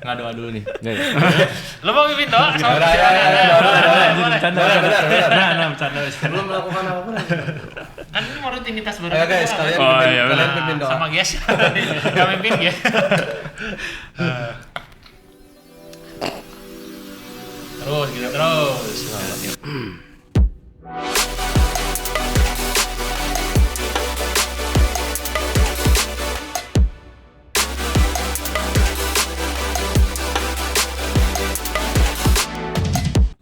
Nggak doa dulu nih. Lo mau mimpin doa? Bercanda. Belum melakukan apa-apa. Kan ini mau rutinitas baru. Ayo guys, kalian pimpin doa. Sama guys. Gak mimpin ya. Terus gitu terus.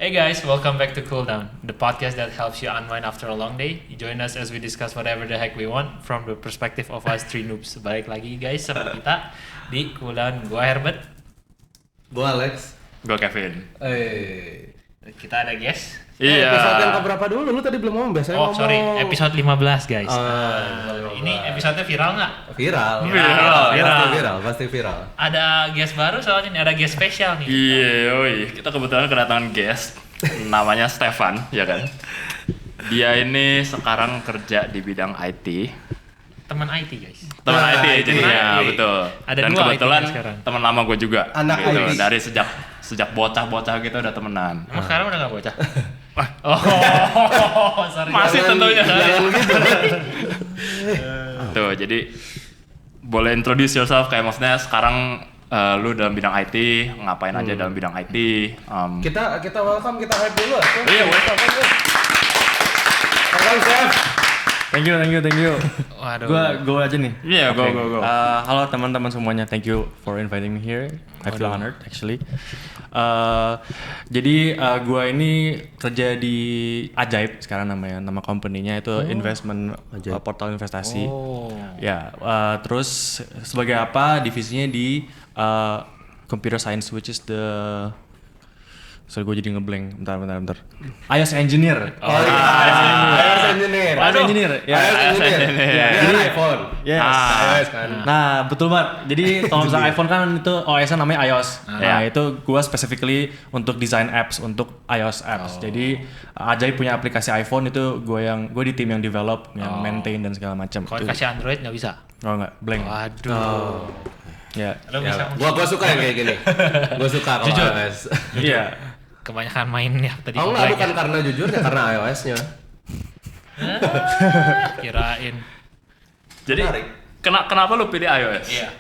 Hey guys, welcome back to Cool Down, the podcast that helps you unwind after a long day. You join us as we discuss whatever the heck we want from the perspective of us three noobs. Balik lagi guys sama kita di Cool Down. Gua Herbert. Gua Alex. Gua Kevin. Kita ada guest. Iya. Episode yang keberapa dulu? Lu tadi belum ngomong, biasanya ngomong. Sorry, episode 15 guys. Ini episode viral nggak? Viral. Pasti viral. Ada guest baru soalnya nih, ada guest spesial nih. Iya, kita kebetulan kedatangan guest, namanya Stefan, ya kan? Dia ini sekarang kerja di bidang IT. Teman IT guys. Teman IT jadinya, IT. betul. Ada Dan dua kebetulan IT sekarang. teman lama gue juga. Anak gitu. IT. Dari sejak bocah-bocah gitu udah temenan. Emang sekarang udah nggak bocah? Sorry. Masih tentunya. Jangan gitu. Tuh, jadi boleh introduce yourself, kayak maksudnya sekarang lu dalam bidang IT, ngapain aja dalam bidang IT. Kita welcome, kita hype dulu. Iya, welcome. Welcome, Chef. Thank you. Waduh. Gua aja nih. Iya, go. Halo teman-teman semuanya, thank you for inviting me here. I feel honored actually. Jadi gua ini kerja di Ajaib sekarang namanya, nama company-nya itu investment portal investasi. Ya, terus sebagai apa divisinya di computer science, which is the sorry, gue jadi ngeblank. Bentar. iOS engineer. iOS engineer. iOS engineer. Ya. iOS engineer. Jadi iPhone. Yes. iOS kan. Nah, betul banget. Jadi kalau misalnya iPhone kan itu OS-nya namanya iOS. Nah, itu gue specifically untuk design apps untuk iOS apps. Jadi Ajaib punya aplikasi iPhone, itu gue di tim yang develop, yang maintain dan segala macam. Kalau kasih Android nggak bisa? Oh enggak, blank. Waduh. Ya. Lo bisa? Gua suka yang kayak gini. Gua suka kalau iOS. Iya. Kebanyakan main ya tadi. Oh enggak, bukan karena jujurnya, karena iOS-nya. Kirain. Jadi kenapa lu pilih iOS? Iya.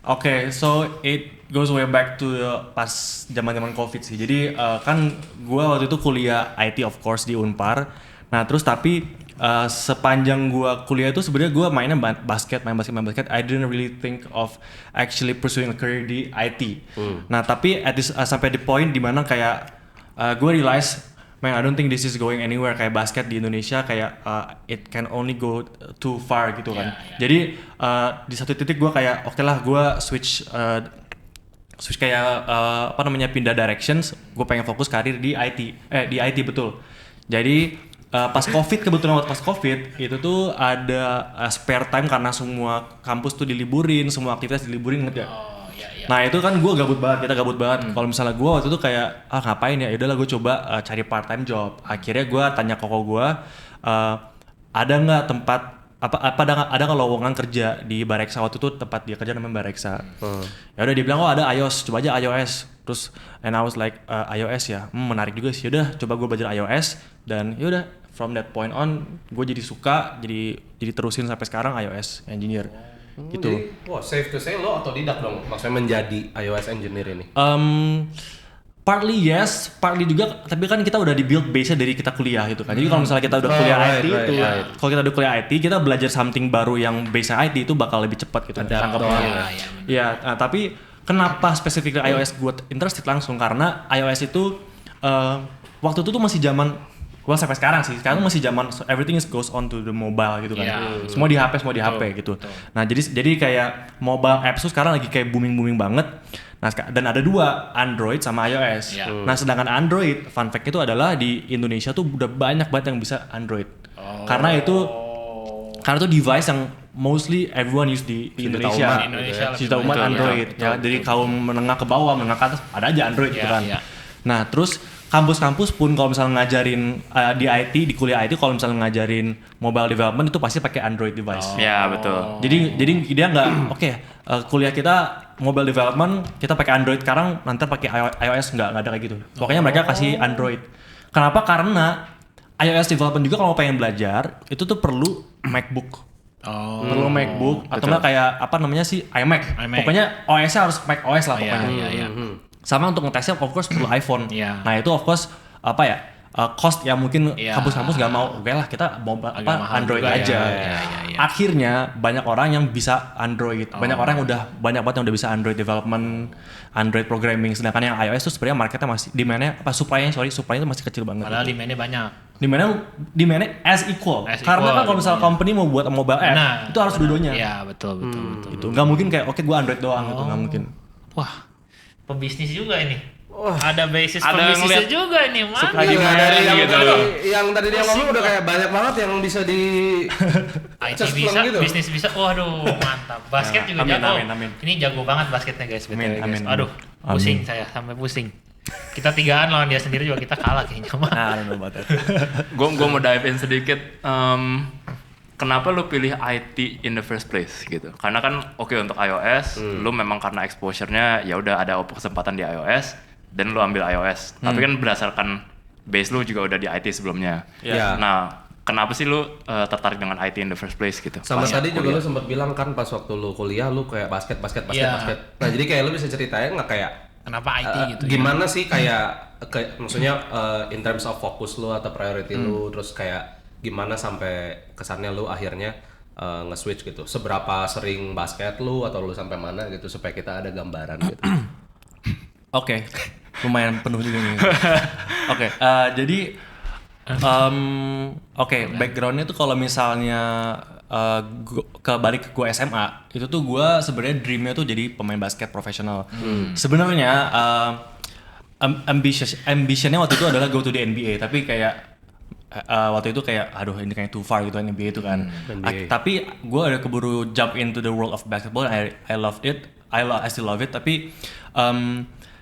Oke, so it goes way back to pas zaman COVID sih. Jadi kan gue waktu itu kuliah IT of course di Unpar. Nah terus tapi sepanjang gue kuliah itu sebenarnya gue mainnya basket. I didn't really think of actually pursuing a career di IT. Nah tapi sampai di point dimana kayak gue realize, man, I don't think this is going anywhere. Kayak basket di Indonesia kayak it can only go too far gitu kan. Jadi di satu titik gue kayak oke lah, gue switch kayak pindah directions. Gue pengen fokus karir di IT betul. Jadi pas kebetulan pas COVID itu tuh ada spare time karena semua kampus tuh diliburin, semua aktivitas diliburin, ngerti gak? Nah itu kan kita gabut banget. Kalau misalnya gue waktu itu kayak ngapain ya, udahlah gue coba cari part time job. Akhirnya gue tanya koko gue, ada nggak tempat ada nggak lowongan kerja di Bareksa. Waktu itu tempat dia kerja namanya Bareksa. Ya udah dia bilang ada iOS, coba aja iOS. Terus and I was like iOS ya, menarik juga sih. Udah coba gue belajar iOS dan ya udah from that point on gue jadi suka, jadi terusin sampai sekarang iOS engineer. Gitu. Jadi, safe to say lo otodidak dong, maksudnya menjadi iOS engineer ini. Partly yes, partly juga, tapi kan kita udah di-build base-nya dari kita kuliah gitu kan. Jadi kalau misalnya kita udah kuliah IT itu, kalau kita udah kuliah IT, kita belajar something baru yang base-nya IT itu bakal lebih cepat gitu. Iya, tapi kenapa spesifik iOS gue interested langsung? Karena iOS itu waktu itu tuh masih zaman, sampai sekarang sih. Sekarang masih zaman everything goes on to the mobile gitu kan. Semua di HP gitu. Nah, jadi kayak mobile apps tuh sekarang lagi kayak booming banget. Nah, dan ada dua, Android sama iOS. Nah, sedangkan Android, fun fact itu adalah di Indonesia tuh udah banyak banget yang bisa Android. Karena itu device yang mostly everyone use di Indonesia. Juta umat Android. Ya, dari kaum menengah ke bawah, menengah ke atas ada aja Android gitu kan. Nah, terus kampus-kampus pun kalau misalnya ngajarin di IT, di kuliah IT, kalau misalnya ngajarin mobile development itu pasti pakai Android device. Ya betul. Jadi dia nggak kuliah kita mobile development kita pakai Android sekarang, nanti pakai iOS nggak ada kayak gitu. Pokoknya mereka kasih Android. Kenapa? Karena iOS development juga kalau pengen belajar itu tuh perlu MacBook. Perlu MacBook atau nggak kayak apa namanya sih iMac. Pokoknya OS-nya harus Mac OS lah pokoknya. Sama untuk ngetesnya of course perlu iPhone. Nah itu of course apa ya? Cost yang mungkin kampus-kampus nggak mau, oke lah kita mau Android aja. Akhirnya banyak orang yang bisa Android, banyak orang yang udah banyak banget yang udah bisa Android development, Android programming. Sedangkan yang iOS tuh sebenarnya marketnya masih supply-nya itu masih kecil banget. Padahal demand-nya banyak. Demand-nya as equal. Karena kan kalau misalnya company mau buat mobile app, itu harus dua-duanya. Iya betul. Itu nggak mungkin kayak oke gue Android doang gitu, nggak mungkin. Wah, pebisnis juga ini. Ada basis Ada pebisnisnya yang juga ini, man. Dari yang, gitu. yang tadi dia ngomong udah kayak banyak banget yang bisa di IT bisa, gitu. bisnis bisa. Waduh, mantap. Basket juga jago. Ini jago banget basketnya guys. Guys. Aduh, pusing saya sampai pusing. Kita 3-an lawan dia sendiri juga kita kalah kayaknya. Nah, Gue mau dive in sedikit. Kenapa lu pilih IT in the first place gitu? Karena kan oke untuk iOS, lu memang karena exposure-nya ya udah ada kesempatan di iOS dan lu ambil iOS. Tapi kan berdasarkan base lu juga udah di IT sebelumnya. Nah, kenapa sih lu tertarik dengan IT in the first place gitu? Sama tadi juga lu sempat bilang kan pas waktu lu kuliah lu kayak basket. Nah, jadi kayak lu bisa ceritain nggak kayak kenapa IT gitu? Gimana sih kayak maksudnya in terms of fokus lu atau priority lu, terus kayak gimana sampai kesannya lu akhirnya nge-switch gitu. Seberapa sering basket lu atau lu sampai mana gitu supaya kita ada gambaran gitu. Oke. Lumayan penuh juga nih. Jadi backgroundnya tuh kalau misalnya balik ke gue SMA, itu tuh gue sebenarnya dreamnya tuh jadi pemain basket profesional. Sebenarnya ambitionnya waktu itu adalah go to the NBA, tapi kayak waktu itu kayak aduh ini kayak too far gitu NBA itu kan. Tapi gue ada keburu jump into the world of basketball. I loved it. I still love it. Tapi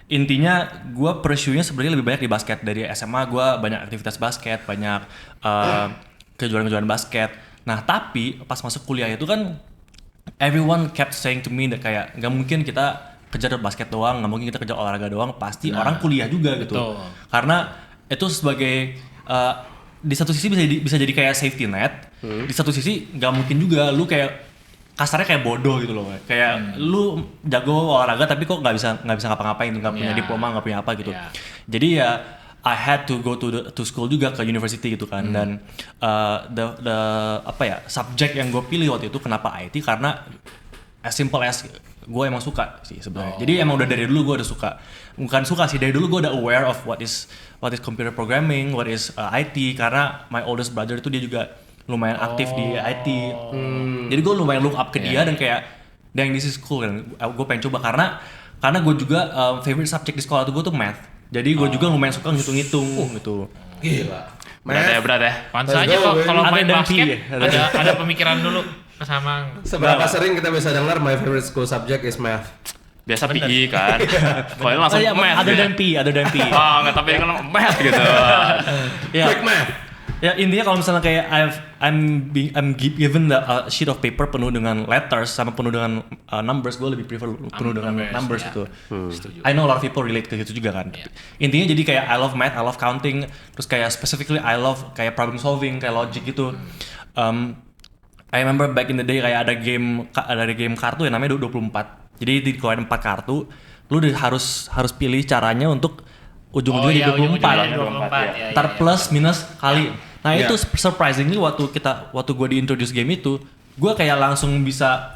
intinya gue pursue-nya sebenarnya lebih banyak di basket. Dari SMA gue banyak aktivitas basket, banyak kejuaraan-kejuaraan basket. Nah tapi pas masuk kuliah itu kan everyone kept saying to me that kayak nggak mungkin kita kejar basket doang, nggak mungkin kita kejar olahraga doang, pasti orang kuliah juga gitu. Karena itu sebagai di satu sisi bisa jadi kayak safety net, di satu sisi nggak mungkin juga lu kayak kasarnya kayak bodoh gitu loh, kayak lu jago olahraga tapi kok nggak bisa ngapa-ngapain, nggak punya diploma, nggak punya apa gitu. Jadi ya I had to go to school juga, ke university gitu kan. Dan the apa ya, subjek yang gue pilih waktu itu kenapa IT, karena as simple as gue emang suka sih sebenarnya. Jadi emang udah dari dulu gue udah suka. Bukan suka sih, dari dulu gue udah aware of what is computer programming, what is IT, karena my oldest brother itu dia juga lumayan aktif di IT. Jadi gue lumayan look up ke dia dan kayak dang this is cool kan. Gue pengen coba karena gue juga favorite subject di sekolah gue tuh math. Jadi gue juga lumayan suka ngitung-ngitung gitu. Gila. Berat ya. Pantes aja kalau main basket ada pemikiran dulu sama. Seberapa sering kita bisa dengar my favorite school subject is math. Biasa PI kan. Kalau langsung math. Ada dan P. Oh, enggak, tapi kan math gitu. Quick math. Ya intinya kalau misalnya kayak I'm given the sheet of paper penuh dengan letters sama penuh dengan numbers, gue lebih prefer penuh dengan numbers gitu. I know a lot of people relate ke situ juga kan. Intinya jadi kayak I love math, I love counting, terus kayak specifically I love kayak problem solving, kayak logic gitu. I remember back in the day kayak ada game kartu yang namanya 24. Jadi dikeluarin 4 kartu, lu harus pilih caranya untuk ujung-ujungnya di 24. Ntar plus minus kali. Nah itu surprisingly waktu gue di-introduce game itu, gue kayak langsung bisa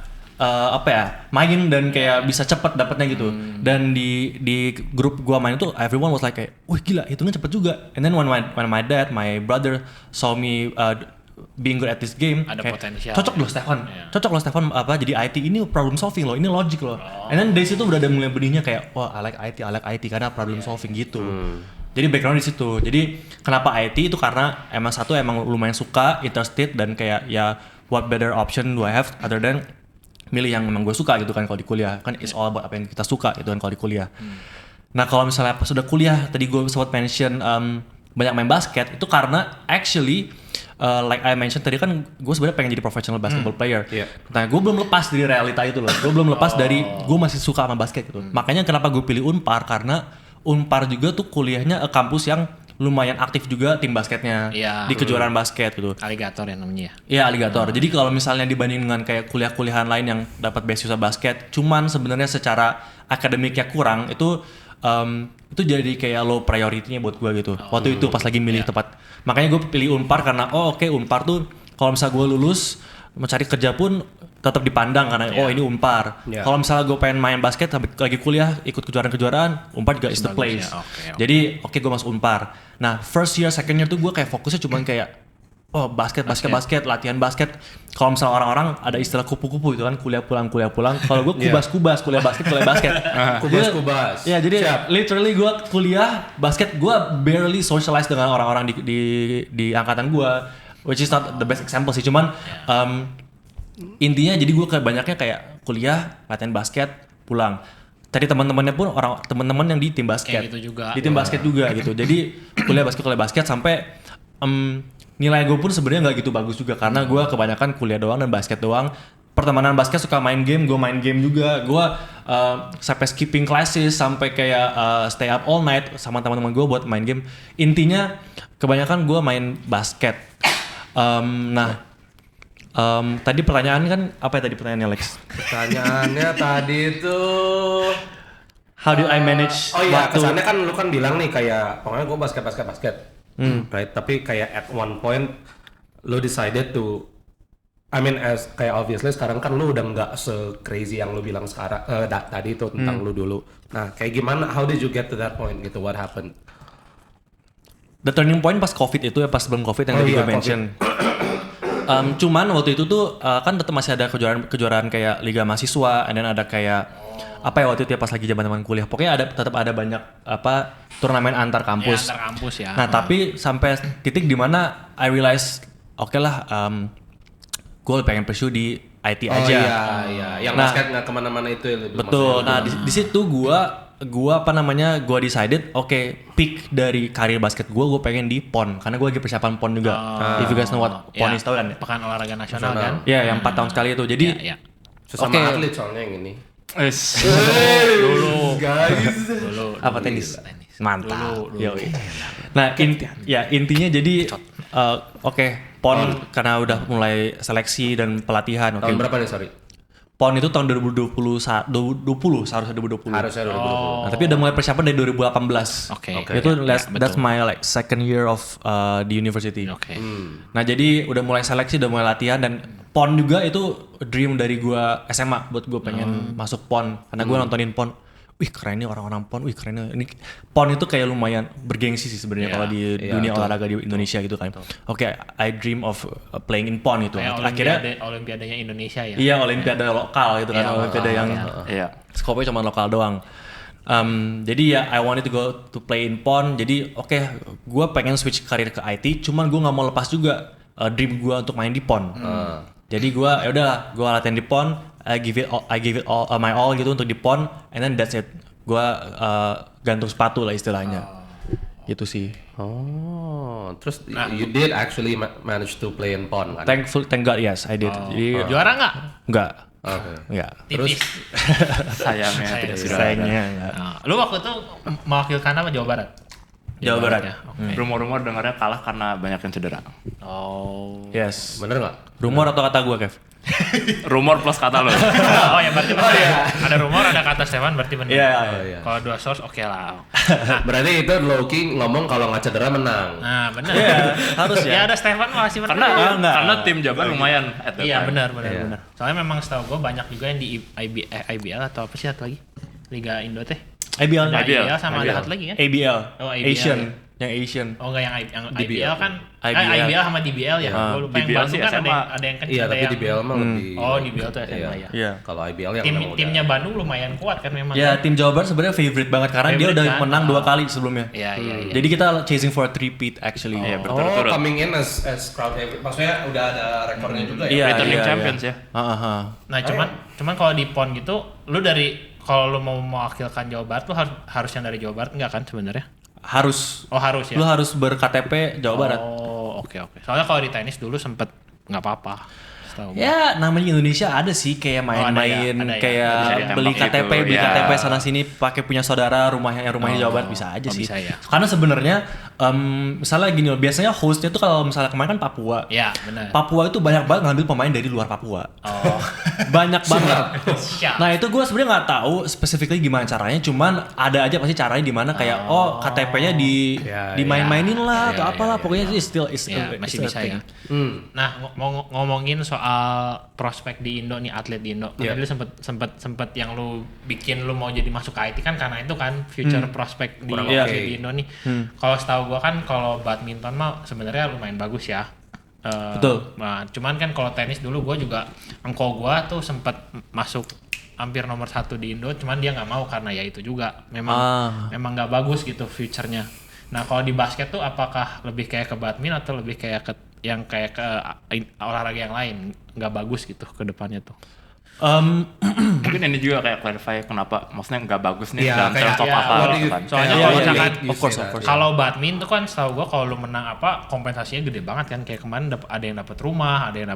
main dan kayak bisa cepet dapetnya gitu. Dan di grup gue main itu everyone was like kayak, wah gila hitungnya cepet juga. And then when my brother saw me being good at this game, ada kayak, potensial. cocok loh Stefan jadi IT ini problem solving loh, ini logic loh. And then dari situ udah ada mulai benihnya kayak, wah I like IT karena problem solving gitu. Jadi background di situ. Jadi kenapa IT itu karena emang lumayan suka, interested, dan kayak ya what better option do I have other than milih yang memang gue suka gitu kan kalau di kuliah. Kan it's all about apa yang kita suka gitu kan kalau di kuliah. Nah kalau misalnya pas udah kuliah, tadi gue sempat mention banyak main basket, itu karena actually like I mentioned tadi kan gue sebenarnya pengen jadi professional basketball player. Iya. Nah gue belum lepas dari realita itu loh. Gue belum lepas dari gue masih suka sama basket gitu. Makanya kenapa gue pilih Unpar, karena Unpar juga tuh kuliahnya kampus yang lumayan aktif juga tim basketnya di kejuaraan basket gitu. Aligator ya namanya. Iya, Aligator. Jadi kalau misalnya dibanding dengan kayak kuliah-kuliahan lain yang dapat beasiswa basket, cuman sebenarnya secara akademiknya kurang, itu jadi kayak low priority-nya buat gue gitu. Waktu itu pas lagi milih tempat. Makanya gue pilih Unpar karena Unpar tuh kalau misalnya gue lulus mencari kerja pun tetap dipandang karena ini Unpar. Kalau misalnya gue pengen main basket lagi kuliah ikut kejuaraan-kejuaraan, Unpar juga is the place. Jadi gue masuk Unpar. Nah first year, second year tuh gue kayak fokusnya cuma kayak basket, latihan basket. Kalau misalnya orang-orang ada istilah kupu-kupu itu kan kuliah pulang. Kalau gue kubas, kuliah basket. Kubas. Ya jadi literally gue kuliah basket, gue barely socialize dengan orang-orang di angkatan gue, which is not the best example sih. Cuman intinya jadi gue banyaknya kayak kuliah, latihan basket, pulang. Tadi teman-temannya pun teman-teman yang di tim basket. Kayak gitu juga. Di tim basket juga gitu. Jadi kuliah basket sampai nilai gue pun sebenarnya nggak gitu bagus juga karena gue kebanyakan kuliah doang dan basket doang. Pertemanan basket suka main game, gue main game juga. Gue sampai skipping classes, sampai kayak stay up all night sama teman-teman gue buat main game. Intinya kebanyakan gue main basket. Tadi pertanyaan kan apa ya tadi pertanyaannya Lex? Pertanyaannya tadi itu How did I manage waktu? Kesannya kan lu kan bilang nih kayak pokoknya gue basket. Right? Tapi kayak at one point lu decided to as kayak obviously sekarang kan lu udah nggak se-crazy yang lu bilang sekarang tadi itu tentang lu dulu. Nah, kayak gimana, how did you get to that point gitu? What happened? The turning point pas COVID itu ya, pas sebelum COVID yang tadi gue mention. Cuman waktu itu tuh kan tetap masih ada kejuaraan kayak Liga Mahasiswa, and then ada kayak apa ya waktu itu ya pas lagi zaman kuliah. Pokoknya tetap ada banyak turnamen antar kampus. Ya, antar kampus ya. Nah, tapi sampai titik di mana I realize gue pengen pursue di IT aja. Iya. Yang basket nggak kemana-mana itu ya. Betul. Nah, di situ gue decided peak dari karir basket gue pengen di PON karena gue lagi persiapan PON juga. If you guys know what PON is, tahu kan? Pekan Olahraga Nasional kan? Iya, yang 4 tahun sekali itu. Jadi sesama atlet soalnya yang ini. Dulu apa tenis? Mantap. Yoi. Nah, intinya jadi PON karena udah mulai seleksi dan pelatihan. Tahun berapa nih, sorry? PON itu tahun 2020 seharusnya 2020. Harusnya 2020. Nah, tapi udah mulai persiapan dari 2018. Itu that's my second year of di university. Nah, jadi udah mulai seleksi, udah mulai latihan, dan PON juga itu dream dari gua SMA buat gua pengen masuk PON karena gua nontonin PON. Wih, keren nih orang-orang PON. Wih, keren nih. Ini PON itu kayak lumayan bergengsi sih sebenarnya kalau di dunia olahraga di Indonesia gitu kan. I dream of playing in PON itu. Akhirnya Olimpiadanya Indonesia ya. Iya, Olimpiade lokal gitu kan. Olimpiade yang skopnya cuma lokal doang. Jadi I wanted to go to play in PON. Jadi gue pengen switch karir ke IT. Cuman gue nggak mau lepas juga dream gue untuk main di PON. Jadi gue gue latihan di PON. I give it all my all gitu untuk di PON, and then that's it. Gue gantung sepatu lah istilahnya. Gitu sih. Terus you did actually manage to play in PON kan? Thank God, yes, I did. Jadi, juara nggak? Enggak. Enggak. Terus sayangnya tidak sudah. Sayangnya enggak. Lu waktu itu mewakilkan apa Jawa Barat? Jawa Barat. Ya. Rumor-rumor dengarnya kalah karena banyak yang cedera. Yes. Bener nggak? Rumor atau kata gue, Kev? Rumor plus kata lo. Ya berarti ada rumor, ada kata Stefan, berarti benar. Iya. Kalau dua source lah. Berarti itu Loki ngomong kalau nggak cedera menang. Nah, benar. Iya, harus ya. Ya ada Stefan masih benar. Karena tim Jabar lumayan at that Iya, time. benar. Soalnya memang setahu gue banyak juga yang di IBL atau apa sih satu lagi? Liga Indo teh. IBL sama ada satu lagi kan? ABL. ABL. Asian. Yang Asian. Oh enggak, yang IBL kan? IBL. IBL sama DBL ya. Gue lupa yang DBL Bandung sih kan SMA. ada yang kecil. Iya, tapi DBL mah lebih. Oh, DBL tuh SMA ya. Iya. Kalau IBL yang Timnya Bandung lumayan kuat kan memang. Ya, tim Jawa Barat sebenarnya favorite banget karena dia udah menang 2 kali sebelumnya. Iya. Jadi kita chasing for a three-peat actually. Iya, berturut-turut. Coming in as crowd favorite. Maksudnya udah ada rekornya juga ya? Iya, Returning champions ya. Nah, cuman kalau di PON gitu, lu kalau lu mau mewakilkan Jawa Barat, lu harus yang dari Jawa Barat enggak kan sebenarnya? harus. Oh harus ya. Lu harus ber-KTP Jawa Barat. Oh oke. Soalnya kalau di tenis dulu sempet nggak apa-apa. Setahu gua. Ya namanya Indonesia ada sih kayak main-main ada ya. kayak Bisa beli ditembak KTP gitu, beli ya. KTP sana sini pakai punya saudara rumahnya Jawa Barat bisa aja sih. bisa ya. Karena sebenarnya misalnya gini loh, biasanya hostnya tuh kalau misalnya kemarin kan Papua. Ya benar. Papua itu banyak banget ngambil pemain dari luar Papua. Oh. Banyak banget. Siap. Nah itu gue sebenarnya nggak tahu specifically gimana caranya, cuman ada aja pasti caranya di mana kayak KTP-nya dimain-mainin lah atau apalah, pokoknya sih still Ya, masih it's a bisa thing. ya. Nah, ngomongin soal prospek di Indo nih, atlet di Indo. Tadi lu sempet yang lu bikin lu mau jadi masuk ke IT kan karena itu kan future prospek di atlet di Indo nih. Kalau setahu gua kan kalau badminton mah sebenarnya lumayan bagus ya. Betul. Nah, cuman kan kalau tenis dulu gua juga engkau gua tuh sempet masuk hampir nomor 1 di Indo, cuman dia nggak mau karena ya itu juga memang nggak bagus gitu future-nya. Nah kalau di basket tuh apakah lebih kayak ke badminton atau lebih kayak ke olahraga yang lain nggak bagus gitu ke depannya tuh? Mungkin ini juga kayak clarify kenapa maksudnya nggak bagus nih Iya, dalam kayak- terms of iya, apa what do gitu you- kan. Soalnya Kayak kalau what misalkan you say that. kalau badminton tuh kan setahu gua kalau lu menang kompensasinya gede banget kan, kayak kemarin ada yang dapat rumah, ada yang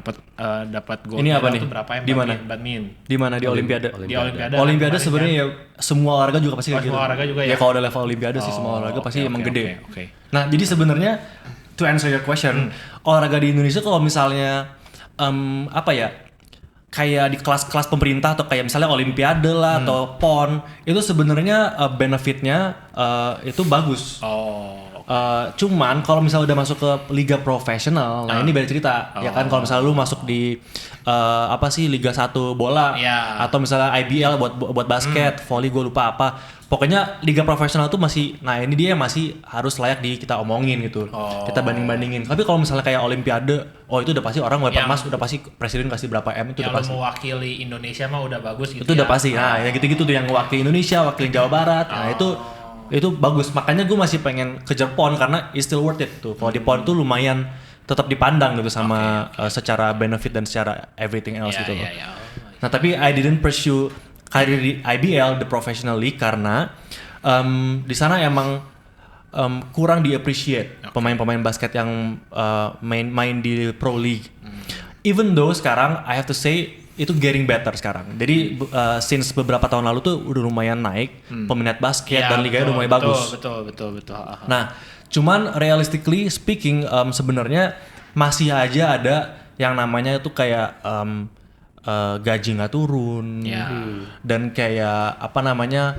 dapat gold Ini apa medal nih? tuh berapa Di mana? badminton. Di mana di Olimpiade? Di Olimpiade. Olimpiade kan sebenarnya kemarin ya semua olahraga juga pasti Oh, kayak gitu. semua olahraga juga ya? Kalau udah level Olimpiade sih semua olahraga pasti oke, emang oke, gede. oke. Nah jadi sebenarnya to answer your question, olahraga di Indonesia kalau misalnya apa ya, kayak di kelas-kelas pemerintah atau kayak misalnya Olimpiade lah atau PON itu sebenarnya benefitnya itu bagus. Cuman kalau misalnya udah masuk ke liga profesional, nah ini beda cerita ya kan. Kalau misalnya lu masuk di apa sih Liga 1 bola atau misalnya IBL buat basket, volley gue lupa apa. Pokoknya liga profesional tuh masih, nah ini dia masih harus layak kita omongin gitu, kita banding-bandingin. Tapi kalau misalnya kayak Olimpiade, itu udah pasti orang weapon emas, udah pasti presiden kasih berapa M itu yang udah pasti. lu mewakili Indonesia mah udah bagus gitu. Itu udah pasti. Nah, ya gitu-gitu tuh yang wakil Indonesia, wakil Jawa Barat. Nah, itu bagus. Makanya gue masih pengen kejar PON karena it's still worth it tuh. Kalau di PON tuh lumayan tetap dipandang gitu sama secara benefit dan secara everything else gitu loh. Nah, tapi I didn't pursue karir di IBL, the professional league, karena di sana emang kurang di appreciate pemain-pemain basket yang main di pro league. Even though sekarang I have to say itu getting better sekarang. Jadi since beberapa tahun lalu tuh udah lumayan naik peminat basket dan liganya udah mulai bagus. Betul. Nah, cuman realistically speaking sebenarnya masih aja ada yang namanya itu kayak gaji nggak turun dan kayak apa namanya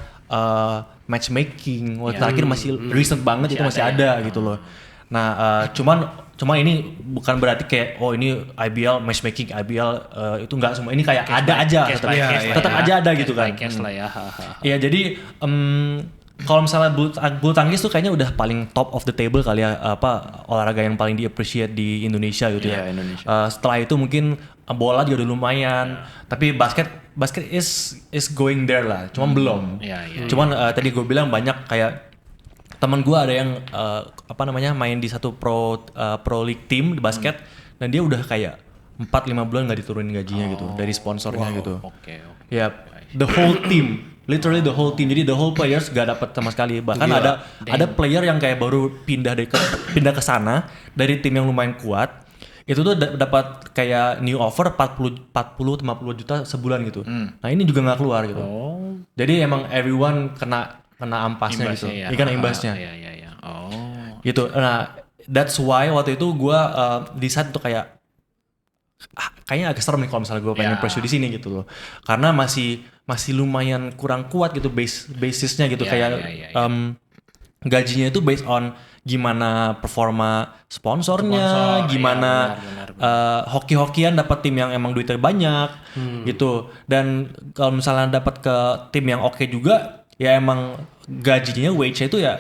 matchmaking terakhir masih recent banget itu masih ada gitu loh. Nah cuman ini bukan berarti kayak ini IBL matchmaking itu nggak semua, ini kayak ada aja tetap aja ada gitu kan. Iya jadi kalau misalnya bulu tangkis tuh kayaknya udah paling top of the table kali ya, olahraga yang paling di-appreciate di Indonesia gitu ya. Setelah itu mungkin bola juga udah lumayan, tapi basket is going there lah, cuman belum. Cuman tadi gue bilang banyak kayak teman gue ada yang main di satu pro league team di basket dan dia udah kayak 4-5 bulan nggak diturunin gajinya gitu dari sponsornya gitu. Ya the whole team. Literally the whole team, jadi the whole players gak dapat sama sekali. Bahkan ada player yang kayak baru pindah ke sana dari tim yang lumayan kuat, itu tuh dapat kayak new offer 40-50 juta sebulan gitu. Nah ini juga nggak keluar gitu. Jadi emang everyone kena ampasnya gitu, ikan imbasnya. Gitu. Nah that's why waktu itu gue decide tuh kayak kayaknya agak serem nih kalau misalnya gue pengen pursue di sini gitu loh, karena masih lumayan kurang kuat gitu basisnya gitu. Gajinya itu based on gimana performa sponsornya, gimana hoki-hokian dapat tim yang emang duitnya banyak gitu. Dan kalau misalnya dapat ke tim yang oke juga, ya emang gajinya wage-nya itu ya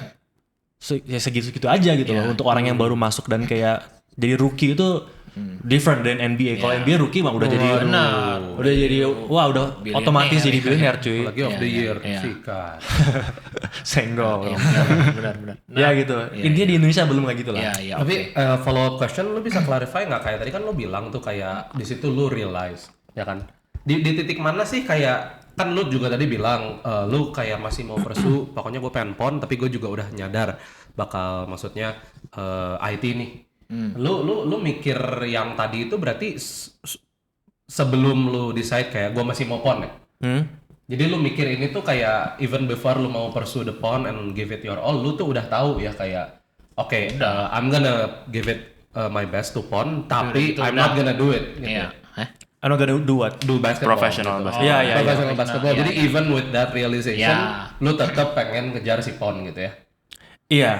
segitu-segitu aja gitu loh untuk orang yang baru masuk dan kayak jadi rookie itu different than NBA. Kalau NBA rookie mah udah jadi otomatis jadi billionaire cuy. Lagi of the year sikat. Senggol. Benar. Ya gitu. Intinya di Indonesia belum kayak gitu lah. Tapi follow up question, lu bisa clarify nggak, kayak tadi kan lu bilang tuh kayak di situ lu realize ya kan di titik mana sih kayak kan lu juga tadi bilang lu kayak masih mau pursue, pokoknya gue pengen PON, tapi gue juga udah nyadar bakal maksudnya IT nih. Lu mikir yang tadi itu berarti sebelum lu decide kayak gue masih mau PON ya? Jadi lu mikir ini tuh kayak even before lu mau pursue the PON and give it your all, lu tuh udah tahu ya kayak I'm gonna give it my best to PON, tapi I'm not gonna do it gitu. Iya. I'm not gonna do what? Do basketball. Professional gitu. basketball. Iya. Professional basketball. Iya, Jadi iya. even with that realization, Iya. lu tetap pengen kejar si PON gitu ya. Iya.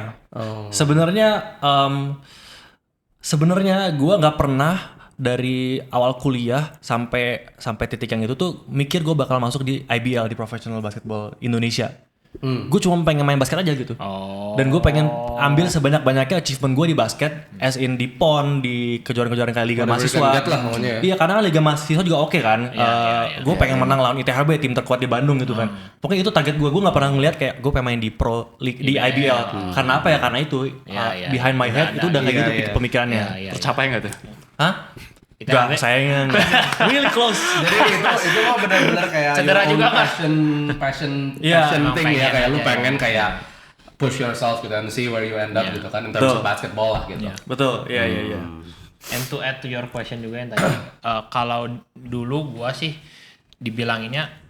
Sebenarnya gue nggak pernah dari awal kuliah sampai titik yang itu tuh mikir gue bakal masuk di IBL, di Professional Basketball Indonesia. Gue cuma pengen main basket aja gitu. Dan gue pengen ambil sebanyak-banyaknya achievement gue di basket, as in di PON, di kejuaraan-kejuaraan kayak Liga Whatever you can Mahasiswa. get lah pokoknya ya. Iya, karena Liga Mahasiswa juga oke kan. Gue pengen menang lawan ITHB, tim terkuat di Bandung gitu kan. Pokoknya itu target gue. Gue nggak pernah ngeliat kayak gue pengen main di Pro League, di IBL. Karena apa ya? Karena itu behind my head itu udah kayak gitu pemikirannya. Tercapai nggak tuh? Hah? ITHB? Gak, sayangnya enggak. Really close. Jadi itu mah benar-benar kayak Cedera your own juga kan? passion Iya, thing pengen ya, kayak lu aja, pengen kayak push yourself gitu and see where you end up gitu kan in terms Betul. of basketball lah gitu. Betul. Iya. And to add to your question juga yang tadi, kalau dulu gua sih dibilanginnya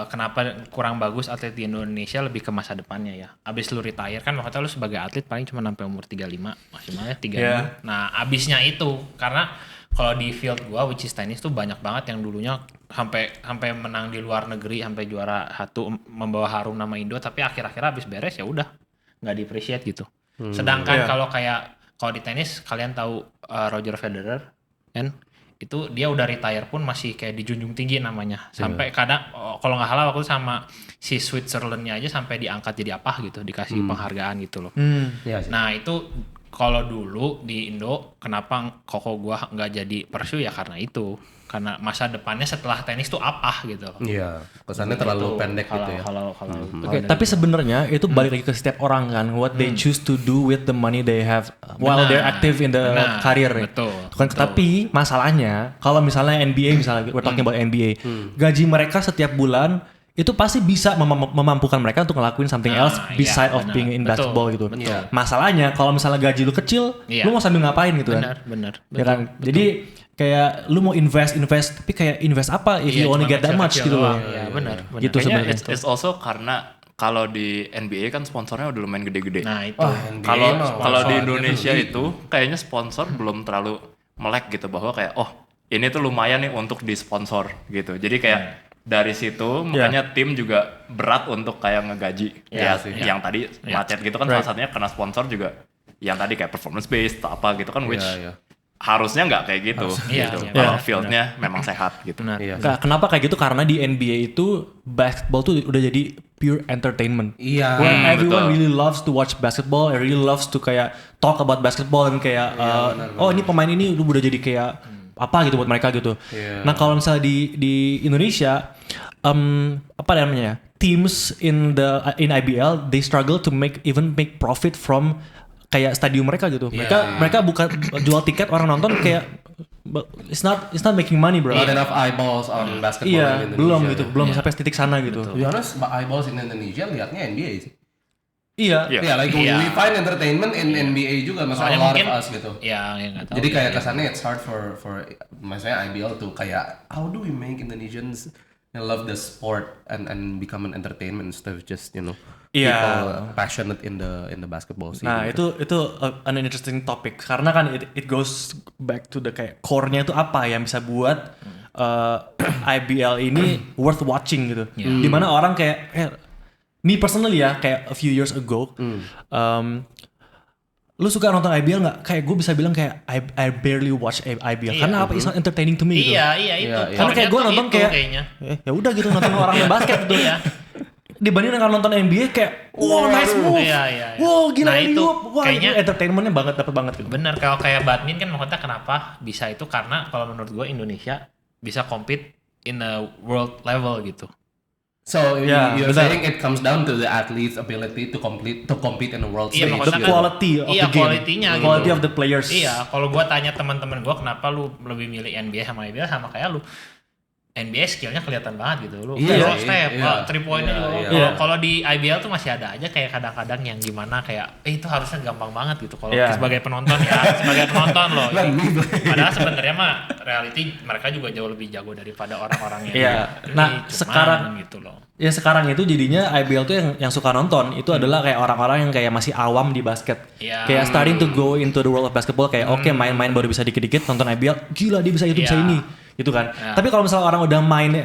kenapa kurang bagus atlet di Indonesia lebih ke masa depannya ya. Abis lu retire kan waktu lu sebagai atlet paling cuma sampai umur 35, maksimalnya 36. Yeah. Nah, abisnya itu karena kalau di field gua which is tenis tuh banyak banget yang dulunya sampai menang di luar negeri, sampai juara satu, membawa harum nama Indo, tapi akhir-akhir habis beres ya udah nggak di-appreciate gitu. Sedangkan kalau di tenis kalian tahu Roger Federer kan, itu dia udah retire pun masih kayak dijunjung tinggi namanya. Sampai kadang kalau nggak salah waktu itu sama si Switzerlandnya aja sampai diangkat jadi apa gitu, dikasih penghargaan gitu loh. Iya sih. Nah itu kalau dulu di Indo kenapa koko gua nggak jadi pursue ya karena itu. Karena masa depannya setelah tenis tuh apa gitu loh. Iya, kesannya terlalu pendek gitu ya. Kalau Oke, tapi sebenarnya itu balik lagi ke setiap orang kan, what they choose to do with the money they have while they're active in the career. Betul. Kan, tapi masalahnya kalau misalnya NBA, misalnya we're talking about NBA, gaji mereka setiap bulan itu pasti bisa memampukan mereka untuk ngelakuin something else beside of being in basketball gitu. Betul. Masalahnya kalau misalnya gaji lu kecil, lu mau sambil ngapain gitu kan? Benar. Ya kan? Jadi kayak lu mau invest, tapi kayak invest apa if you only get that much gitu loh. Iya, benar. Gitu Kayaknya sebenarnya. it's also karena kalau di NBA kan sponsornya udah lumayan gede-gede. Nah, itu. Kalau di Indonesia itu kayaknya sponsor belum terlalu melek gitu, bahwa kayak ini tuh lumayan nih untuk disponsor gitu. Jadi kayak dari situ makanya tim juga berat untuk kayak ngegaji yang tadi macet gitu kan, salah satunya karena sponsor juga yang tadi kayak performance based atau apa gitu kan, which harusnya nggak kayak gitu. Kalau fieldnya memang sehat gitu. Kenapa kayak gitu? Karena di NBA itu basketball tuh udah jadi pure entertainment. Iya. Where everyone really loves to watch basketball, and really loves to kayak talk about basketball dan kayak ini pemain ini udah jadi kayak apa gitu buat mereka gitu. Nah kalau misalnya di Indonesia apa namanya ya, teams in IBL they struggle to make profit from kayak stadium mereka gitu. Mereka buka jual tiket, orang nonton kayak it's not making money bro. Not enough eyeballs on basketball in Indonesia. Belum gitu, belum sampai titik sana gitu. To be honest, eyeballs in Indonesia liatnya NBA sih. Iya. Yeah, like we find entertainment in NBA juga, maksudnya a lot of us gitu. Iya, nggak tahu. Jadi kayak kesannya it's hard for maksudnya IBL tuh kayak how do we make Indonesians love the sport and become an entertainment instead of just people passionate in the basketball scene. Nah gitu. itu an interesting topic karena kan it goes back to the kayak core-nya itu apa yang bisa buat IBL ini worth watching gitu. Dimana orang kayak me personally ya, kayak a few years ago, lu suka nonton IBL nggak? Kayak gue bisa bilang kayak I barely watch IBL karena apa? It's not entertaining to me gitu. Iya itu. Karena kayak gue nonton kayak ya udah gitu, nonton orang main basket gitu. Dibanding dengan nonton NBA kayak nice move, wow gila ini kayaknya entertainmentnya dapat banget gitu. Bener, kalau kayak badminton kan maksudnya kenapa bisa itu karena kalau menurut gue Indonesia bisa compete in a world level gitu. So you're saying it comes down to the athlete's ability to compete in the world stage. The quality of the game. Quality of the players. Iya, kalau gue tanya teman-teman gue kenapa lu lebih milih NBA sama IBL, sama kayak lu. NBA skillnya kelihatan banget gitu. Lu Iya drop sih, step, iya. 3 pointnya juga. Iya, Kalau iya. kalau di IBL tuh masih ada aja kayak kadang-kadang yang gimana kayak itu harusnya gampang banget gitu kalau Iya. sebagai penonton ya, sebagai penonton loh. Padahal sebenarnya mah reality mereka juga jauh lebih jago daripada orang-orang yang Iya. ini, Nah, cuman sekarang gitu loh. ya sekarang itu jadinya IBL tuh yang suka nonton itu adalah kayak orang-orang yang kayak masih awam di basket. Iya. Kayak starting to go into the world of basketball kayak oke, main-main baru bisa dikit-dikit nonton IBL, gila dia bisa itu bisa Iya. ini gitu kan. Iya. Tapi kalau misalnya orang udah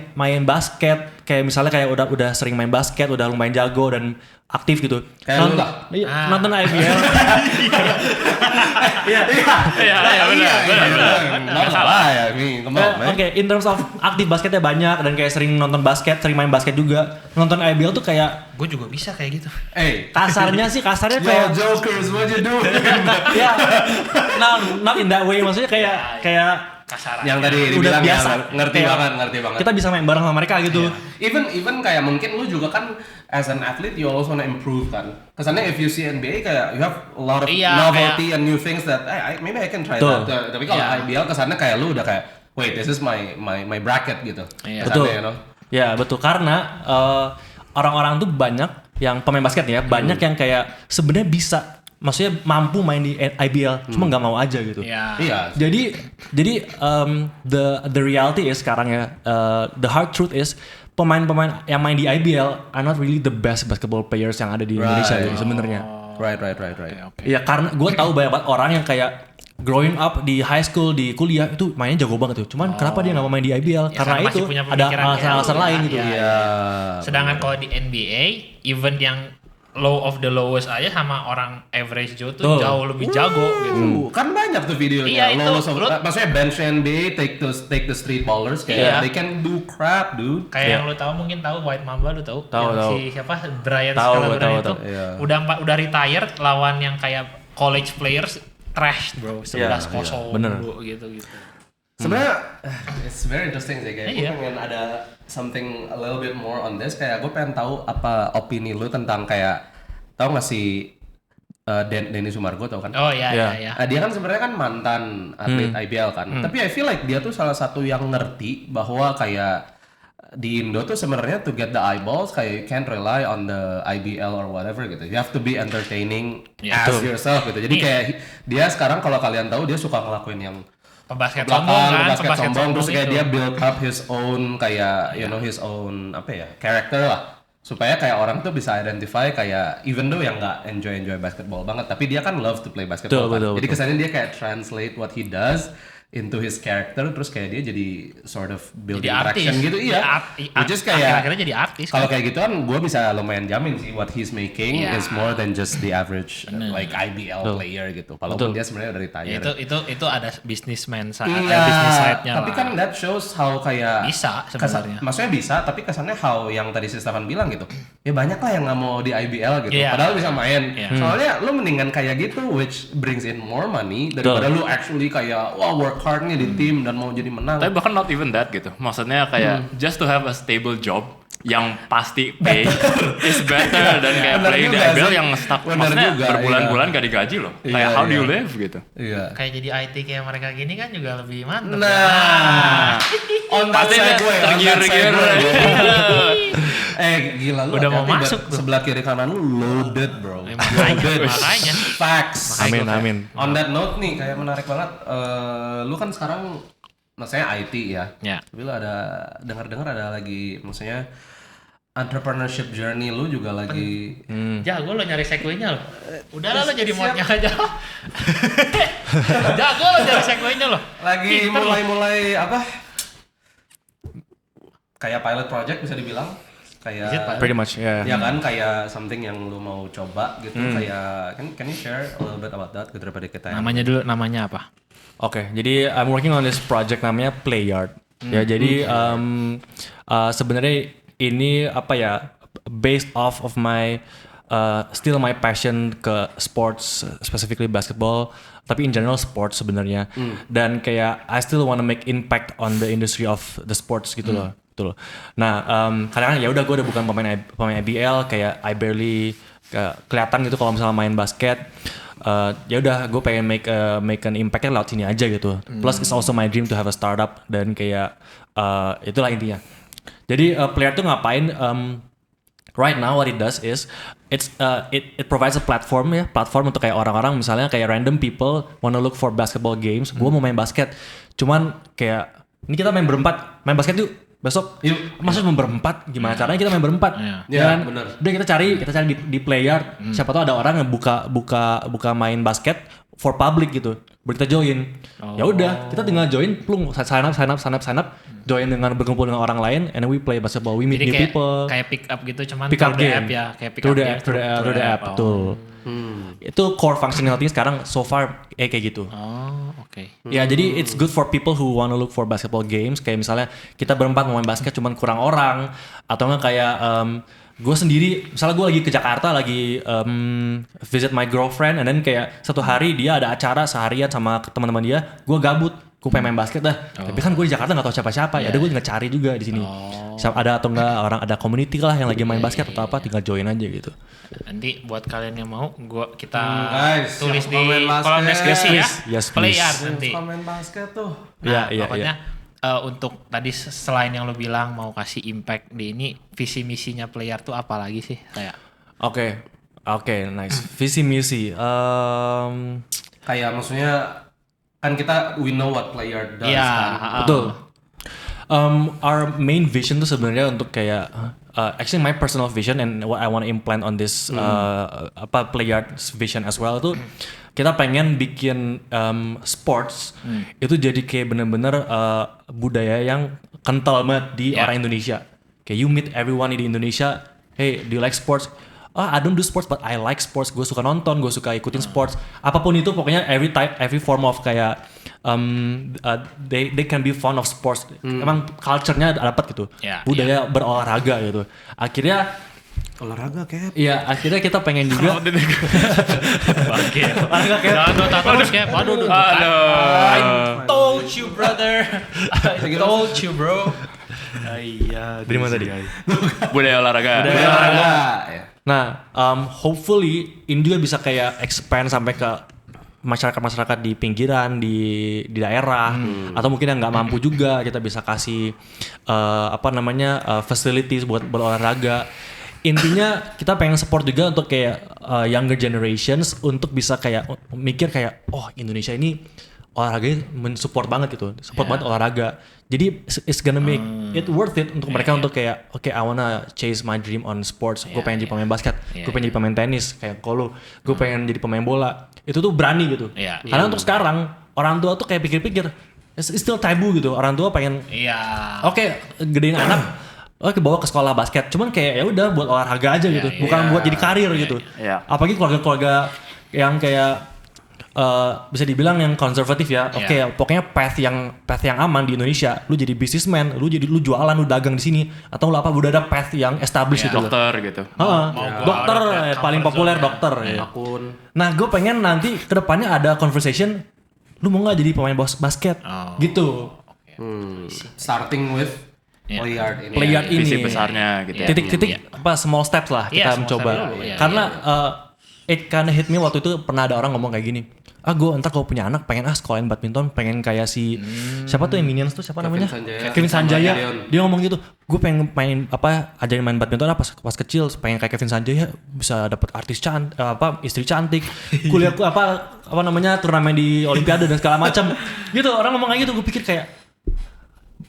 main basket, kayak misalnya kayak udah sering main basket, udah lumayan jago dan aktif gitu. Kayak lu lah. Iya, nonton IBL. Iya. Iya, benar. Nggak salah ya, nih, come on, man. Oke, in terms of aktif basketnya banyak dan kayak sering nonton basket, sering main basket juga. Nonton IBL tuh kayak Gue juga bisa kayak gitu. kasarnya Yo, kayak jokers, what you doing? ya, not in that way, maksudnya kayak Kasaran. Yang tadi udah dibilang ya, biasa. ngerti Kayak banget. kita bisa main bareng sama mereka gitu. Even kayak mungkin lu juga kan as an athlete you also wanna improve kan. Kesannya if you see NBA kayak you have a lot of Iya, novelty and new things that maybe I can try Betul. that. Tapi kalau Iya. IBL kesannya kayak lu udah kayak wait, this is my bracket gitu. Iya. Kesannya, Betul. you know? Ya, betul karena orang-orang tuh banyak yang pemain basket ya, banyak yang kayak sebenarnya bisa, maksudnya mampu main di IBL, cuma nggak mau aja gitu. Iya. Iya. Jadi the reality is sekarang ya, the hard truth is pemain-pemain yang main di IBL are not really the best basketball players yang ada di Indonesia Right. gitu sebenarnya. Right. Oke. Iya, karena gue tahu banyak banget orang yang kayak growing up di high school, di kuliah itu mainnya jago banget tuh. Cuman kenapa dia nggak mau main di IBL? Ya, karena karena itu masih punya ada pemikiran alasan-alasan ya. lain gitu. Iya. Iya. Sedangkan kalau di NBA, event yang low of the lowest aja sama orang average Joe tuh Tuh. jauh lebih jago gitu. Kan banyak tuh Iya, videonya. itu, Maksudnya bench NBA, take the street ballers kayak Iya. they can do crap, dude. Kayak yang lu tahu mungkin tahu White Mamba lu tahu? Tahu, Yang tahu. Si siapa? Brian Tahu, Scalabrine tahu, itu. tahu. Iya. Udah retired lawan yang kayak college players trash bro, 11-0 bener. dulu gitu. Sebenarnya it's very interesting sih kayak Iya. gue pengen ada something a little bit more on this, kayak gue pengen tahu apa opini lu tentang kayak tahu nggak sih Denny Sumargo tau kan? Oh iya Iya. iya. Dia kan sebenarnya kan mantan atlet IBL kan, tapi I feel like dia tuh salah satu yang ngerti bahwa kayak di Indo tuh sebenarnya to get the eyeballs kayak you can't rely on the IBL or whatever gitu. You have to be entertaining Ya, as betul. yourself gitu. Jadi Iya. kayak dia sekarang kalau kalian tahu dia suka ngelakuin yang Pembasket sombong belakang, kan, basket sombong, terus kayak itu. dia build up his own kayak you know his own apa ya character lah, supaya kayak orang tuh bisa identify kayak even though yang nggak enjoy basketball banget, tapi dia kan love to play basketball Betul, kan. betul, Jadi betul. kesannya dia kayak translate what he does into his character, terus kayak dia jadi sort of building Jadi artis traction gitu, iya. Which is kayak akhirnya jadi artis. kalau kan? kayak gitu kan gue bisa lumayan jamin sih what he's making Iya. is more than just the average like IBL player gitu. Walaupun dia sebenarnya udah Ya, retired. itu ada businessman side, Iya, business side-nya tapi lah. kan that shows how kayak Bisa sebenarnya. maksudnya bisa, tapi kesannya how yang tadi si Stefan bilang gitu. Ya banyak lah yang nggak mau di IBL gitu. Iya. Padahal bisa main. Iya. Soalnya lu mendingan kayak gitu, which brings in more money daripada lu actually kayak wah work hard nih di tim dan mau jadi menang. Tapi bahkan not even that gitu. Maksudnya kayak just to have a stable job yang pasti pay is better dan kayak Bener playing di juga IBL sih. yang stuck. Bener Maksudnya juga, berbulan-bulan gak digaji loh. Iya, Kayak how do iya. you live gitu. Iya. Kayak jadi IT kayak mereka gini kan juga lebih mantep. Nah, on that Pasti dia segue, on that tergiur-giur. segue. Gila lu Udah mau hati-hati, masuk tuh. sebelah kiri kanan lu loaded bro. Makanya. Facts. Amin. On that note nih, kayak menarik banget. Lu kan sekarang, maksudnya IT ya. Ya. Tapi lu ada dengar-dengar ada lagi, maksudnya entrepreneurship journey lu juga lagi. Jago lo nyari segway-nya lo. Udah lah lo jadi modnya aja. Jago lo nyari segway-nya lo. Lagi Pinter lo. mulai apa? Kayak pilot project bisa dibilang. Is it pilot? Pretty much, yeah. Ya kan, kayak something yang lu mau coba gitu, kayak can you share a little bit about that gitu daripada kita yang Namanya dulu, namanya apa? Oke, jadi I'm working on this project namanya Playyard. Ya, jadi sebenarnya ini apa ya, based off of my still my passion ke sports, specifically basketball, tapi in general sports sebenarnya. Dan kayak I still wanna make impact on the industry of the sports gitu loh. Gitu loh. Nah, kadang-kadang ya udah gue udah bukan pemain IBL, kayak I barely kelihatan gitu kalau misalnya main basket. Ya udah gue pengen make an impact-nya lewat sini aja gitu. Plus it's also my dream to have a startup dan kayak itulah intinya. Jadi player tuh ngapain? Right now what it does is it provides a platform untuk kayak orang-orang misalnya kayak random people wanna look for basketball games. Gue mau main basket, cuman kayak ini kita main berempat, main basket yuk besok. Maksud berempat gimana caranya kita main berempat? Iya, benar. Udah kita cari di player. Siapa tahu ada orang yang buka main basket for public gitu. Kita join. Ya udah, kita tinggal join, plung sign up, join dengan berkumpul dengan orang lain, and then we play basketball. We meet Jadi new people. kayak pick up gitu, cuman Pick up through the game. app ya, kayak pick Through up the game through the app, betul. Itu core functionality sekarang so far kayak gitu. Oh, oke. Ya jadi it's good for people who wanna look for basketball games. Kayak misalnya kita berempat mau main basket cuman kurang orang, atau nggak kayak gue sendiri, misalnya gue lagi ke Jakarta lagi visit my girlfriend, and then kayak satu hari dia ada acara seharian sama teman-teman dia, gue gabut, gue pengen main basket dah. Tapi kan gue di Jakarta nggak tahu siapa-siapa, ya ada gue ngecari juga di sini. Ada atau enggak orang ada community lah yang lagi main basket atau apa, tinggal join aja gitu. Nanti buat kalian yang mau, kita Guys, tulis yang di komen basket. kolom deskripsi ya. Yes, please. Player nanti. Main basket tuh. Nah, Iya. pokoknya untuk tadi selain yang lo bilang mau kasih impact di ini, visi misinya player tuh apa lagi sih kayak? Oke, nice. Visi misi. Kayak maksudnya kan kita we know what player does Iya, kan. Betul. Our main vision tuh sebenarnya untuk kayak actually my personal vision and what I want to implant on this player's vision as well itu kita pengen bikin sports itu jadi kayak bener-bener budaya yang kental banget di orang Indonesia. Kayak you meet everyone di Indonesia, hey, do you like sports? I don't do sports but I like sports. Gue suka nonton, gue suka ikutin sports. Apapun itu pokoknya every form of kayak they can be fond of sports. Emang culture-nya dapat gitu. Budaya berolahraga gitu. Akhirnya Olahraga kayak. iya, akhirnya kita pengen juga Bangke. Jangan nota terus kayak. Waduh. I told you brother. I told you bro. Iya. dari mana tadi? Budaya olahraga. Olahraga. Nah, hopefully ini juga bisa kayak expand sampai ke masyarakat di pinggiran, di daerah, atau mungkin yang nggak mampu juga kita bisa kasih facilities buat berolahraga. Intinya kita pengen support juga untuk kayak younger generations untuk bisa kayak mikir kayak Indonesia ini olahraganya mensupport banget gitu, support banget olahraga. Jadi it's gonna make it worth it untuk mereka untuk kayak I wanna chase my dream on sports. Gue pengen jadi pemain basket, gue pengen jadi pemain tenis kayak Kolo, gue pengen jadi pemain bola. Itu tuh berani gitu. Karena untuk sekarang orang tua tuh kayak pikir-pikir it's still taboo gitu. Orang tua pengen gedein anak. Oke, bawa ke sekolah basket. Cuman kayak ya udah buat olahraga aja gitu. Bukan buat jadi karir gitu. Apalagi keluarga-keluarga yang kayak bisa dibilang yang konservatif ya. Pokoknya path yang aman di Indonesia. Lu jadi businessman, lu jualan, lu dagang di sini, atau lu udah ada path yang established gitu. Dokter gitu. Dokter paling populer dokter. Akun. Nah, gue pengen nanti kedepannya ada conversation. Lu mau nggak jadi pemain basket? Gitu. Starting with player ini. Visi besarnya gitu. Titik-titik small steps lah kita mencoba. Karena it kinda hit me waktu itu pernah ada orang ngomong kayak gini. Gue ntar kalau punya anak pengen sekolahin badminton, pengen kayak si siapa tuh yang Minions tuh siapa namanya? Kevin Sanjaya. Dia ngomong gitu. Gue pengen main ajarin main badminton pas kecil, pengen kayak Kevin Sanjaya bisa dapat artis cantik, istri cantik, kuliah turnamen di Olimpiade dan segala macam. Gitu orang ngomong kayak gitu, gue pikir kayak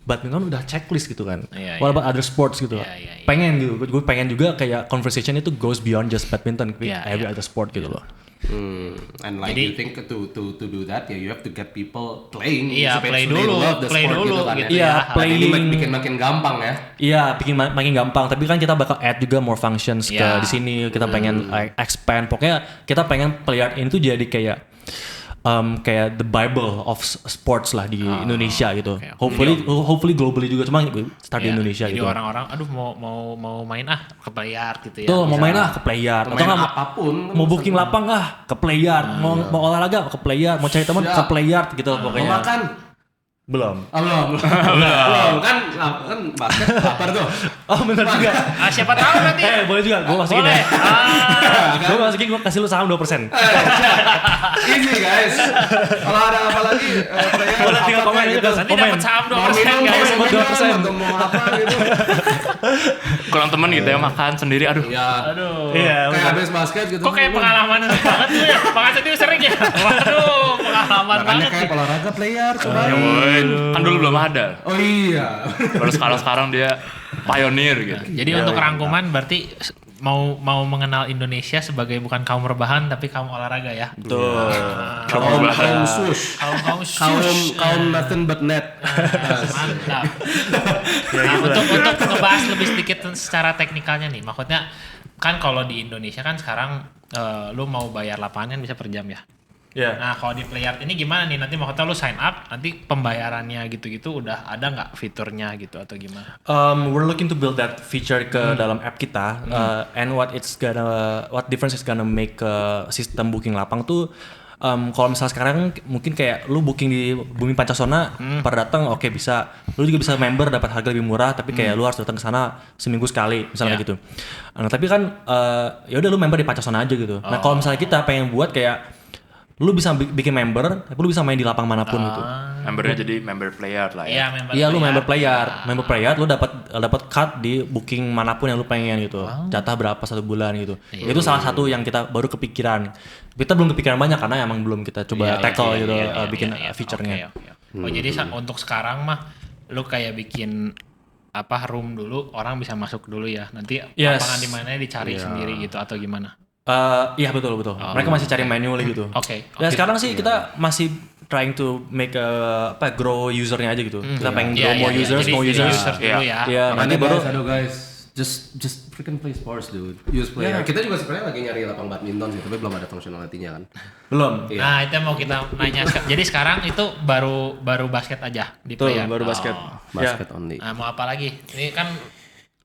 badminton udah checklist gitu kan. What about other sports gitu. Pengen gitu. Gue pengen juga kayak conversation itu goes beyond just badminton, every other sport gitu loh. And like you think to do that you have to get people playing. Play dulu gitu kan. Playing bikin makin gampang ya. Iya, bikin makin gampang. Tapi kan kita bakal add juga more functions ke di sini. Kita pengen expand. Pokoknya kita pengen player ini tuh jadi kayak the Bible of sports lah di Indonesia gitu. Hopefully globally juga, cuma start di Indonesia jadi gitu. Jadi orang-orang mau main ke player gitu ya. Tuh mau main ke player. Atau apapun. Mau booking lapang ke player. Mau olahraga ke player. Mau cari teman ke player gitu pokoknya. Mau makan Belum. Belum. Kan basket lapar tuh. Oh benar juga. Siapa tahu nanti. Boleh juga, gue masukin Boleh. ya. Gue masukin, gue kasih lu saham 2%. Easy guys. Kalau ada apa lagi player Boleh tinggal komen aja guys. Nanti dapat saham 2% guys. buat 2%. atau mau apa gitu. Kurang temen gitu ya makan sendiri, aduh. Ya. Aduh. Iya, Kayak habis basket gitu. Kok kayak pengalaman banget tuh ya? Makan sendiri sering ya? Waduh, pengalaman Makanya banget. kayak olahraga player coba. Ya woy, kan dulu belum ada. Oh iya. Baru sekarang dia pioneer gitu. Jadi untuk rangkuman berarti mau mengenal Indonesia sebagai bukan kaum rebahan tapi kaum olahraga ya. Betul. Kaum sus. Kaum nothing but net. Mantap. Nah, untuk ngebahas lebih sedikit secara teknikalnya nih, maksudnya kan kalau di Indonesia kan sekarang lu mau bayar lapangan bisa per jam ya. Ya. Nah kalau di Playart ini gimana nih, nanti maksudnya lu sign up, nanti pembayarannya gitu-gitu udah ada nggak fiturnya gitu atau gimana? We're looking to build that feature ke dalam app kita, and what difference it's gonna make ke sistem booking lapang tuh. Kalau misalnya sekarang mungkin kayak lu booking di Bumi Pancasona per datang oke bisa, lu juga bisa member dapat harga lebih murah tapi kayak lu harus datang ke sana seminggu sekali misalnya gitu. Nah tapi kan ya udah lu member di Pancasona aja gitu. Nah kalau misalnya kita pengen buat kayak lu bisa bikin member tapi lu bisa main di lapang manapun gitu. Membernya jadi member player lah Iya, ya. Iya lu member player lu dapat cut di booking manapun yang lu pengen gitu. Jatah berapa 1 bulan gitu. Itu salah satu yang kita baru kepikiran. Kita belum kepikiran banyak karena emang belum kita coba tackle gitu bikin feature-nya. Okay. Oh jadi untuk sekarang mah lu kayak bikin apa room dulu, orang bisa masuk dulu ya. Nanti lapangan di mana dicari sendiri gitu atau gimana? Iya betul. Mereka masih cari manually gitu. Oke. Dan sekarang sih kita masih trying to make grow usernya aja gitu. Kita pengen grow more users. Dulu ya. Iya, nanti baru guys, just freaking play sports dude. Use player. Kita juga sebenarnya lagi nyari lapang badminton sih, tapi belum ada functionality-nya kan. belum. Iya. Nah itu mau kita nanya. Jadi sekarang itu baru basket aja di Betul, Playart. baru basket. Basket only. Nah mau apa lagi? Ini kan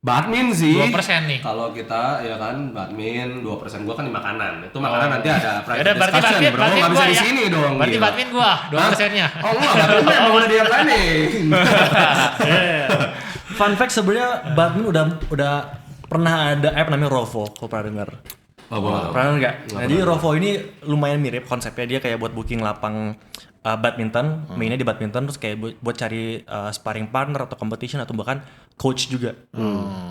Badmin sih. 2% nih. Kalau kita ya kan badmin 2%, gua kan di makanan. Itu makanan nanti ada private Berarti discussion, bro. badmin Nggak bisa gua di ya. sini dong. Berarti gila. badmin gua 2%-nya. Oh enggak, badmin emang udah dia planning. Fun fact sebenarnya badminton udah pernah ada app namanya Rovo, kalau pernah dengar. Pernah nggak? Nah, jadi Rovo ini lumayan mirip konsepnya, dia kayak buat booking lapang badminton, mainnya di badminton, terus kayak buat cari sparring partner atau competition atau bahkan coach juga.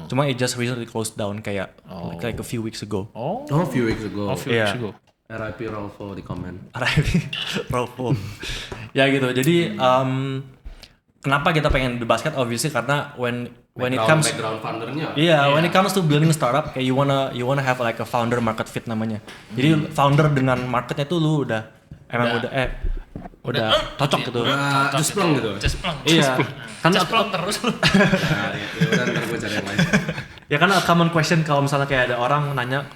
Cuma it just recently closed down kayak like a few weeks ago. Oh, A few weeks ago. Iya. RIP Rolfo di komen. Rovo. Ya gitu. Jadi kenapa kita pengen di basket? Obviously karena when it comes background foundernya. when it comes to building startup, kayak you wanna have like a founder market fit namanya. Jadi founder dengan marketnya tuh lu udah cocok gitu. Jespleng gitu. Cespleng. Iya. Karena Cespleng terus lu. Ya udah ntar gue cari yang lain. ya kan common question kalau misalnya kayak ada orang nanya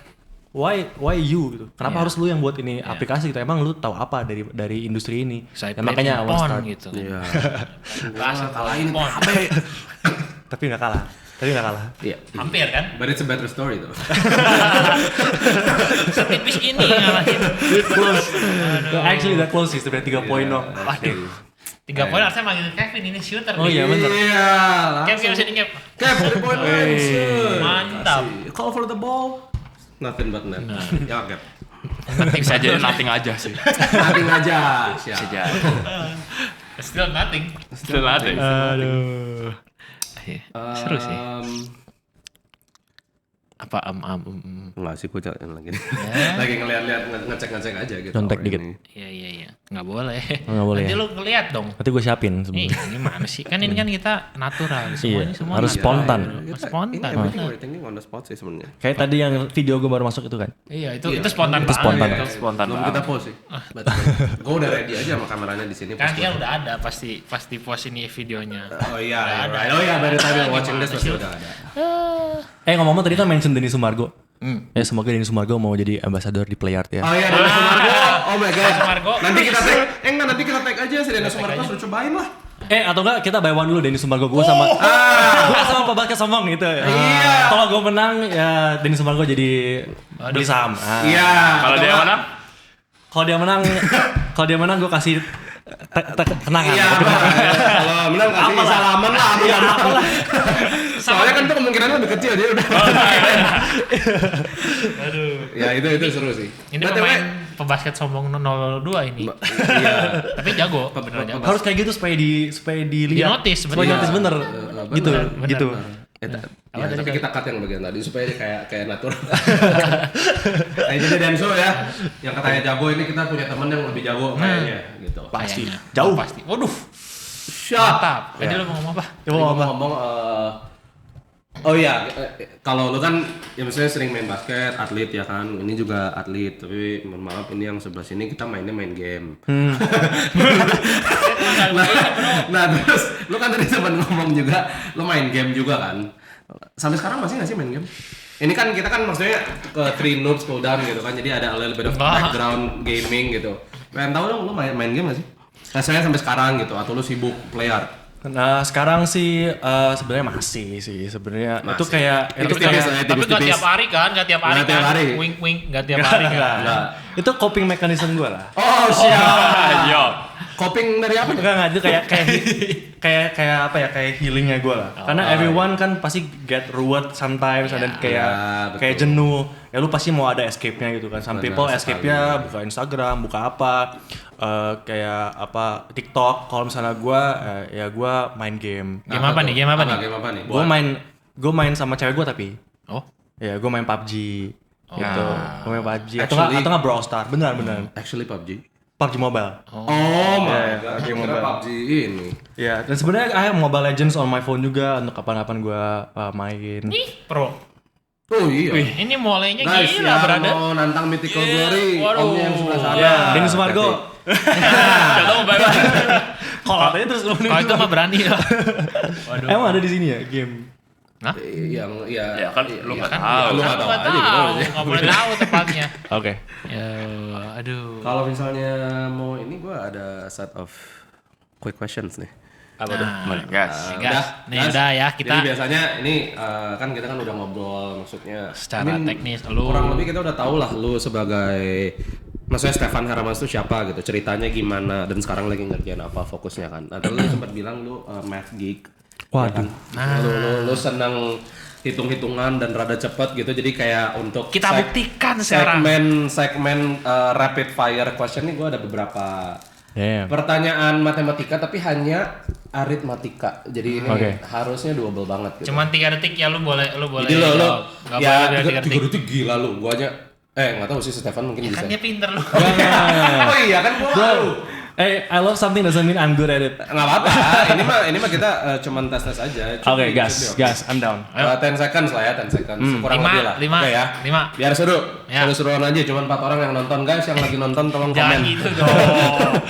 why you gitu. Kenapa harus lu yang buat ini aplikasi gitu? Emang lu tahu apa dari industri ini? Saya Ya, makanya awal start gitu. Iya. Bahasa Kalahin pon. Tapi nggak kalah. Iya. Hampir kan? But it's a better story though. Setipis ini ngalahin. Close. Actually that close sih sebenarnya 3 poin dong. Waduh. 3 poin harusnya manggil Kevin ini shooter. Oh iya bener. Iya. Kevin bisa di-cap. Cap 3 point line. Mantap. Call for the ball. Nothing but net. Ya cap. Bisa jadi nothing aja sih. Nothing aja. Bisa Siap. jadi. Still nothing. Still nothing. Aduh. Seru sih. Apa Enggak sih, gue cariin lagi. Lagi ngeliat-liat, ngecek-ngecek aja gitu. Contek hour dikit. ini. Iya. Nggak boleh. Nggak boleh Nanti ya? lu ngeliat dong. Nanti gue siapin sebenarnya. Ini mana sih? Kan ini kan kita natural. Semuanya semua harus natural. spontan. Spontan. Everything we're thinking on the spot sih sebenarnya. Kayak tadi yang video gue baru masuk itu kan. Iya, itu spontan Itu banget. spontan. Itu Spontan Belum banget. kita post sih. Gue udah ready aja sama kameranya di sini. Kan dia udah ada pasti post ini videonya. Oh iya, Udah right. Oh iya, by the time you're watching Gimana this pasti sih? udah ada. Ngomong tadi kan mention Denny Sumargo. Ya semoga Denny Sumargo mau jadi ambassador di Playart ya. Oh iya, Dennis Sumargo. Oh my god. Sumargo. Nanti kita tag. Nanti kita tag aja si Dennis Sumargo, suruh cobain lah. Atau enggak kita buy one dulu Denny Sumargo gue sama gue sama Pak Basket sombong gitu ya. Iya. Kalau gue menang ya Denny Sumargo jadi beli saham. Iya. Kalau dia menang, Kalau dia menang gue kasih kenangan. Iya, kalau menang kasih salaman lah, apalah. Soalnya kan tuh kemungkinannya lebih kecil dia udah. Aduh. Ya itu seru sih. Ini pemain pembasket sombong 02 ini. Iya. Tapi jago, bener jago. Harus kayak gitu supaya dilihat. Di notice supaya bener. notice bener. Gitu, bener. gitu. Ya, tapi kita cut yang bagian tadi supaya kayak natural. Jadi Denso ya, yang katanya jago ini kita punya temen yang lebih jago kayaknya gitu. Pasti. Kayaknya. Jauh. Pasti. Waduh. Shut. Mantap. Tadi lu mau ngomong apa? Coba ngomong oh iya, kalau lu kan ya misalnya sering main basket, atlet ya kan, ini juga atlet, tapi mohon maaf ini yang sebelah sini kita mainnya main game. nah terus lu kan tadi sempat ngomong juga, lu main game juga kan? Sampai sekarang masih nggak sih main game? Ini kan kita kan maksudnya ke Three Noobs Cool Down gitu kan, jadi ada a little bit of background gaming gitu. Pengen tahu dong lu main game nggak sih? Rasanya sampai sekarang gitu, atau lu sibuk player? Nah sekarang sih sebenarnya masih sih sebenarnya itu kayak Tapi nggak tiap hari kan, nggak tiap hari Nggak tiap kan. hari. Wink, nggak tiap hari kan. Enggak. itu coping mechanism gue lah. Oh siap. Yo. Coping dari apa? Enggak itu kayak apa ya, kayak healingnya gue lah. Karena everyone kan pasti get ruwet sometimes, dan kayak jenuh. Ya lu pasti mau ada escape-nya gitu kan. Some people escape-nya buka Instagram, buka apa, kayak apa TikTok. Kalau misalnya gue ya gue main game. Game apa nih? Game apa nih? Gue main sama cewek gue tapi. Oh. Ya gue main PUBG. Gitu. Gue main PUBG. Atau Actually- nggak Brawl Stars. Beneran. Actually PUBG. PUBG Mobile. Oh my god, game Mobile. PUBG ini. Ya, dan sebenarnya I have Mobile Legends on my phone juga untuk kapan-kapan gue main. Ih, pro. Oh iya. Ini mulainya Guys, gila, yang brother. mau nantang Mythical Glory, Waduh. omnya yang sebelah sana. Ya, Dennis Margo. Kalau bye-bye. Kalau katanya terus Kalau itu mah berani lah. Waduh. Emang ada di sini ya game? Yang Ya kan lu nggak Kan tahu. lu nggak tahu aja gitu. nggak boleh tahu tepatnya. Oke. Ya, aduh. Kalau misalnya mau ini gue ada set of quick questions nih. Apa tuh? Gas. Udah ya kita. Jadi biasanya ini kan kita kan udah ngobrol maksudnya Secara teknis, lu- kurang lebih kita udah tahu lah lu sebagai maksudnya Stefan Heramas itu siapa gitu, ceritanya gimana dan sekarang lagi ngerjain apa fokusnya kan. Nah, lu sempat bilang lu math geek. Waduh. Lu senang hitung-hitungan dan rada cepet gitu, jadi kayak untuk Kita buktikan sekarang. segmen rapid fire question nih gue ada beberapa Damn. pertanyaan matematika tapi hanya aritmatika, jadi ini harusnya doable banget gitu. Cuman 3 detik ya lu boleh Jadi lo jawab. Nggak ya boleh 3 detik. 3 detik gila lu, gua aja nggak tahu sih Stefan mungkin bisa. Kan dia pinter lu. Oh iya kan gua malu. I love something doesn't mean I'm good at it. Nggak apa-apa. Ini mah kita cuman tes aja. Oke, gas, I'm down. 10 seconds lah ya, 10 seconds. Kurang lebih lah. 5, Oke ya. 5. Biar seru. Ya. Seru-seruan aja, cuman 4 orang yang nonton guys, yang lagi nonton tolong Jangan komen. gitu dong.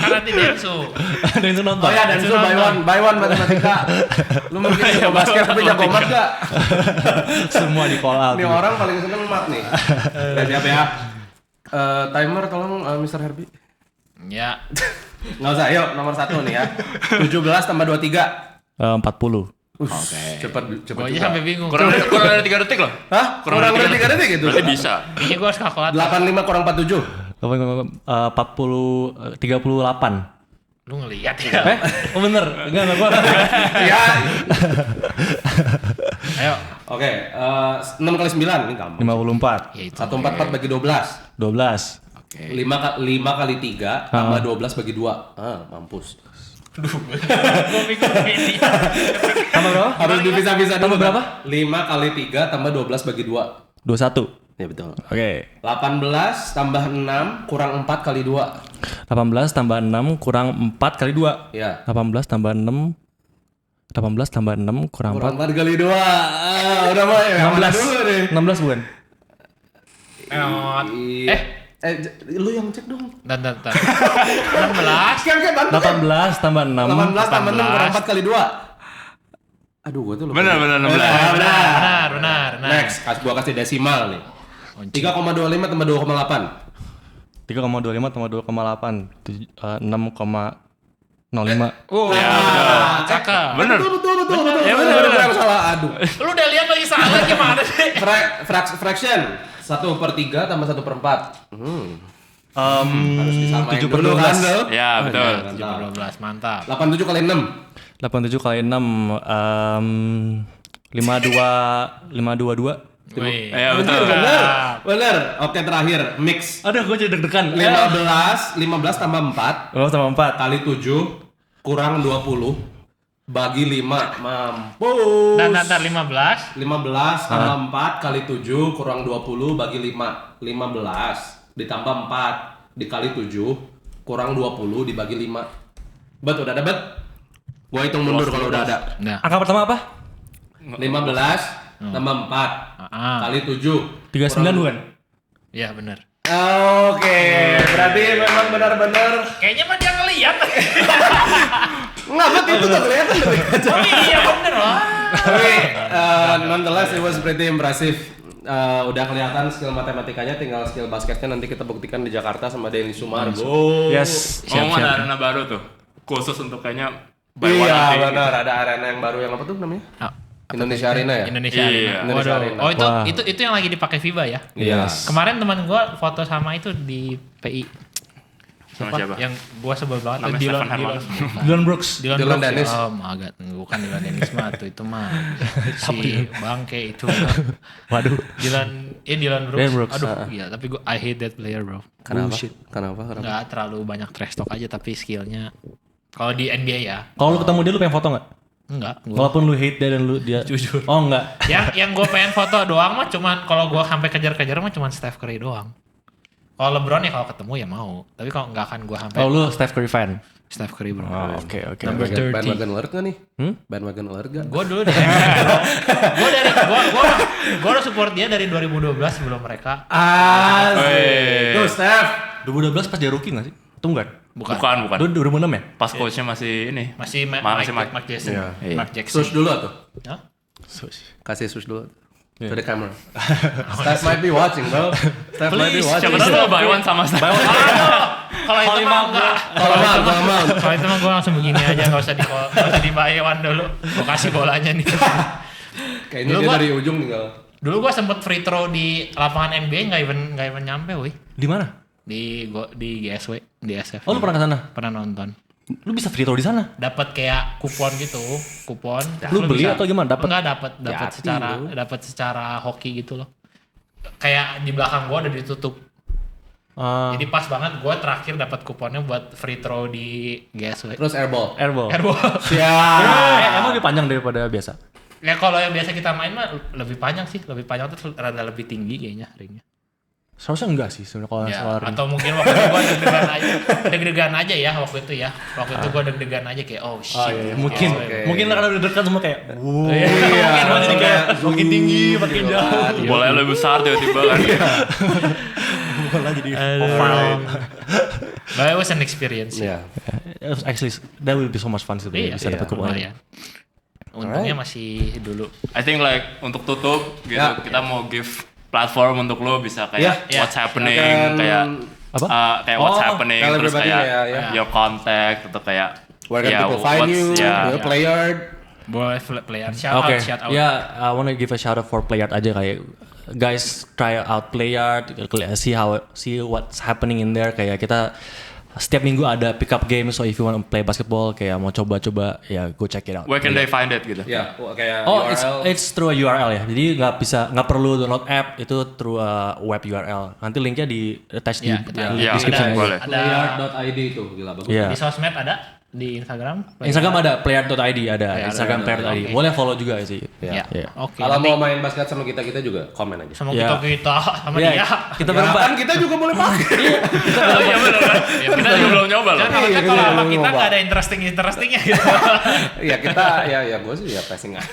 Kan nanti Densu. Ada yang nonton. Oh ya, dan Densu itu nonton. buy one matematika. Lu mungkin jago basket tapi jago mat gak? Semua di call out. Ini orang paling seneng mat nih. Udah siap ya. Timer tolong Mr. Herbie. Ya. Nggak usah, yuk nomor 1 nih ya. 17 tambah 23. 40. Oke. Cepet Gua aja juga. sampai bingung. Kurang dari 3 detik loh. Hah? Kurang dari 3 detik gitu? Berarti bisa. Kayaknya gua harus kalkulator. 85 kurang 47. 38. Lu ngeliat ya. Oh bener? Enggak gua. Ya. Ayo. Oke, 6 kali 9 ini gampang. 54. Ya itu. 144 bagi 12. 12. 5 kali 3 tambah 12 bagi 2. Mampus. Gua bingung ini. Tambah berapa? Harus dipisah-pisah dulu. Tambah berapa? 5 kali 3 tambah 12 bagi 2. 21. Ya betul. Oke. 18 tambah 6 kurang 4 kali 2. 18 tambah 6 kurang 4 kali 2. Ya. 18 tambah 6 kurang 4. Kurang 4 kali 2. Udah mulai. Yang mana dulu nih? 16 bukan? Lu yang cek dong. Dan. 16. Kan bantu. 18 tambah 6. 18 tambah 6 kurang 4 kali 2. Aduh, gua tuh lupa. Benar. Benar. Next, gua kasih desimal nih. 3,25 tambah 2,8. 3,25 tambah 2,8. 6,05. Oh, ya, cakep. Bener. Betul. Ya, bener. Yang salah. Aduh. Lu udah lihat lagi salah gimana sih? Fraction 1/3 tambah 1/4. Harus disamain 7/12. dulu kan lo. Ya, betul. 7/12, mantap. 87 kali 6. 87 kali 6 522. Wih. Ya, betul. Bener. Oke, terakhir mix. Aduh, gue jadi deg-degan. 15 tambah 4 Oh, tambah 4. kali 7 kurang 20 bagi 5. Mampus. Dan 15. 15 tambah 4 kali 7 kurang 20 bagi 5. 15 ditambah 4 dikali 7 kurang 20 dibagi 5. Bet, udah ada bet? Gua hitung mundur kalau udah ada. Nah. Angka pertama apa? 15 tambah 4 kali 7 39 bukan? Iya benar. Oke, berarti memang benar-benar Kayaknya mah dia ngeliat. nggak, bet itu tuh kelihatan lebih kacau. Oh iya bener lah. Tapi nonetheless it was pretty impressive. Udah kelihatan skill matematikanya, tinggal skill basketnya nanti kita buktikan di Jakarta sama Denny Sumargo. Yes. Ngomong ada arena baru tuh, khusus untuk kayaknya Iya benar, ada arena yang baru yang apa tuh namanya? Indonesia Arena ya? Indonesia Iya. Arena. Indonesia Waduh. Arena. Oh itu, Wah. itu yang lagi dipakai FIBA ya? Iya. Kemarin teman gua foto sama itu di PI. Sama siapa? Yang gua sebel banget tuh Namanya Dylan Stefan Herman. Dylan Brooks. Dylan Dylan Brooks. Dennis. Oh, agak bukan Dylan Dennis mah tuh itu mah si bangke itu. Waduh. Dylan Brooks. Dylan Brooks. Aduh, iya tapi gua I hate that player, bro. Kenapa? Bullshit. Kenapa? Nggak terlalu banyak trash talk aja tapi skillnya kalau di NBA ya Kalau lu ketemu dia lu pengen foto nggak? enggak. Walaupun lu hate dia dan lu dia. Jujur. Oh enggak. yang gue pengen foto doang mah cuman kalau gue sampai kejar-kejar mah cuman Steph Curry doang. Kalau LeBron ya kalau ketemu ya mau. Tapi kalau nggak akan gue sampai Oh lu Steph Curry fan. Steph Curry bro. Oh, oke. Number 30. Bandwagon alert nggak nih? Bandwagon alert gak? Gue dulu dari gue udah support dia dari 2012 sebelum mereka. Tuh Steph. 2012 pas dia rookie nggak sih? Itu enggak? Bukan. 2006 ya? Pas coachnya masih ini. Masih Masih Mike. Mike Jackson. Iya. Mike Jackson. Sush dulu tuh. Hah? Kasih sush dulu. To the camera. Steph might be watching, bro. Steph might be Please, watching. Siapa tahu buy one sama Steph. Kalau itu mah enggak. Kalau mau. Kalau itu mah gue langsung begini aja, nggak usah di buy-one dulu. Gue kasih bolanya nih. Kayaknya Dulu dia gua- dari ujung tinggal. Dulu gue sempet free throw di lapangan NBA nggak even nyampe, woi. Di mana? Di GSW, di SF. Oh lu pernah ke sana? Pernah nonton. Lu bisa free throw di sana? Dapat kayak kupon gitu, kupon. Lu beli atau gimana? Dapat? Enggak dapat Hati secara hoki gitu loh. Kayak di belakang gua udah ditutup. Jadi pas banget gua terakhir dapat kuponnya buat free throw di GSW. Terus airball. Airball. Airball. Siap. Emang lebih panjang daripada biasa? Ya kalau yang biasa kita main mah lebih panjang sih, lebih panjang tuh rada lebih tinggi kayaknya ringnya. Seharusnya enggak sih sebenarnya kalau Ya, soal ring. atau mungkin waktu itu gua deg-degan aja ya waktu itu ya. Waktu itu gua deg-degan aja kayak oh shit. Iya. Mungkin Oke. mungkin karena udah dekat semua kayak wow. Iya. Mungkin jadi kayak makin tinggi, makin Iya. jauh. Bolanya lebih besar tiba-tiba kan. Bola jadi But it was an experience. Iya. Actually that will be so much fun sih Iya, bisa iya, dapat kuponnya. lumayan. Untungnya masih dulu. I think like untuk tutup gitu Ya. kita mau give platform untuk lo bisa kayak Ya. what's happening Silakan. kayak Apa? kayak what's Oh, happening tell terus everybody kayak ya. your contact atau kayak Where can people find what's- you? ya. Your player. Boleh player. Shout Oke, out, shout out. ya I wanna give a shout out for Playart aja kayak guys try out Playart, see what's happening in there kayak kita setiap minggu ada pick up game so if you want to play basketball kayak mau coba-coba ya go check it out. Where can they find it gitu? Ya, kayak Oh, URL. it's through a URL ya. Jadi nggak perlu download app, itu through a web URL. Nanti linknya di attach di Ya, kita- Iya, description ada- aja. boleh. Ada Player.id itu gila bagus. Iya. di sosmed ada di Instagram. Instagram ada player.id ada Ya, Instagram ada. player.id. Oke. Boleh follow juga sih. Ya. Iya. Oke. Kalau nanti mau main basket sama kita juga komen aja. sama Ya. kita sama Iya, dia. kita Ya, berempat. kan kita juga boleh pakai. Oh iya benar kan? Kita juga belum nyoba loh. Jangan takutnya Iya, kalau iya, sama iya, kita iya. nggak ada interestingnya gitu. Ya kita ya gue sih ya passing aja.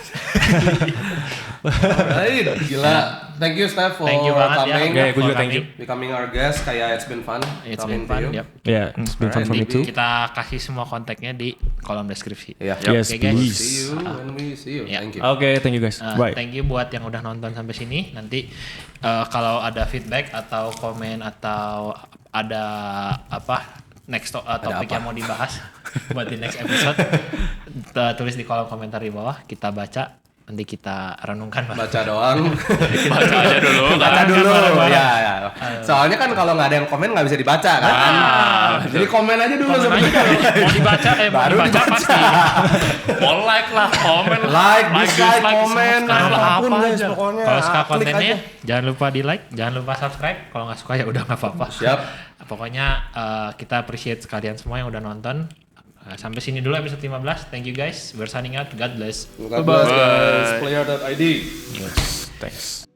Alright, gila. Thank you Steph for Thank you banget ya. coming. Oke, gue juga thank you. Becoming our guest kayak it's been fun It's talking been to fun. you. Yep. Ya, it's been fun for me Nanti too. kita kasih semua kontaknya di kolom deskripsi. Iya. Yes, Oke, guys. please. See you when we see you. Ya. Thank you. Oke, thank you guys. Bye. Thank you buat yang udah nonton sampai sini. Nanti kalau ada feedback atau komen atau ada apa topik yang mau dibahas buat di next episode, tulis di kolom komentar di bawah. Kita baca. Nanti kita renungkan bareng. Baca doang. Baca aja dulu. Baca kan? dulu. bareng-bareng. Ya, ya. Soalnya kan kalau nggak ada yang komen nggak bisa dibaca kan. Jadi komen aja dulu Komen aja sebenarnya. dulu. Mau dibaca, mau Baru dibaca dibaca. pasti. Mau like lah, komen lah. Like, dislike, dislike, komen, subscribe lah, apapun apa guys aja. pokoknya. Kalau suka Klik kontennya, aja. jangan lupa di like, jangan lupa subscribe. Kalau nggak suka ya udah nggak apa-apa. Siap. Pokoknya kita appreciate kalian semua yang udah nonton. Sampai sini dulu episode 15. Thank you guys. We're signing out. God bless. God bless guys. Player.id. Thanks.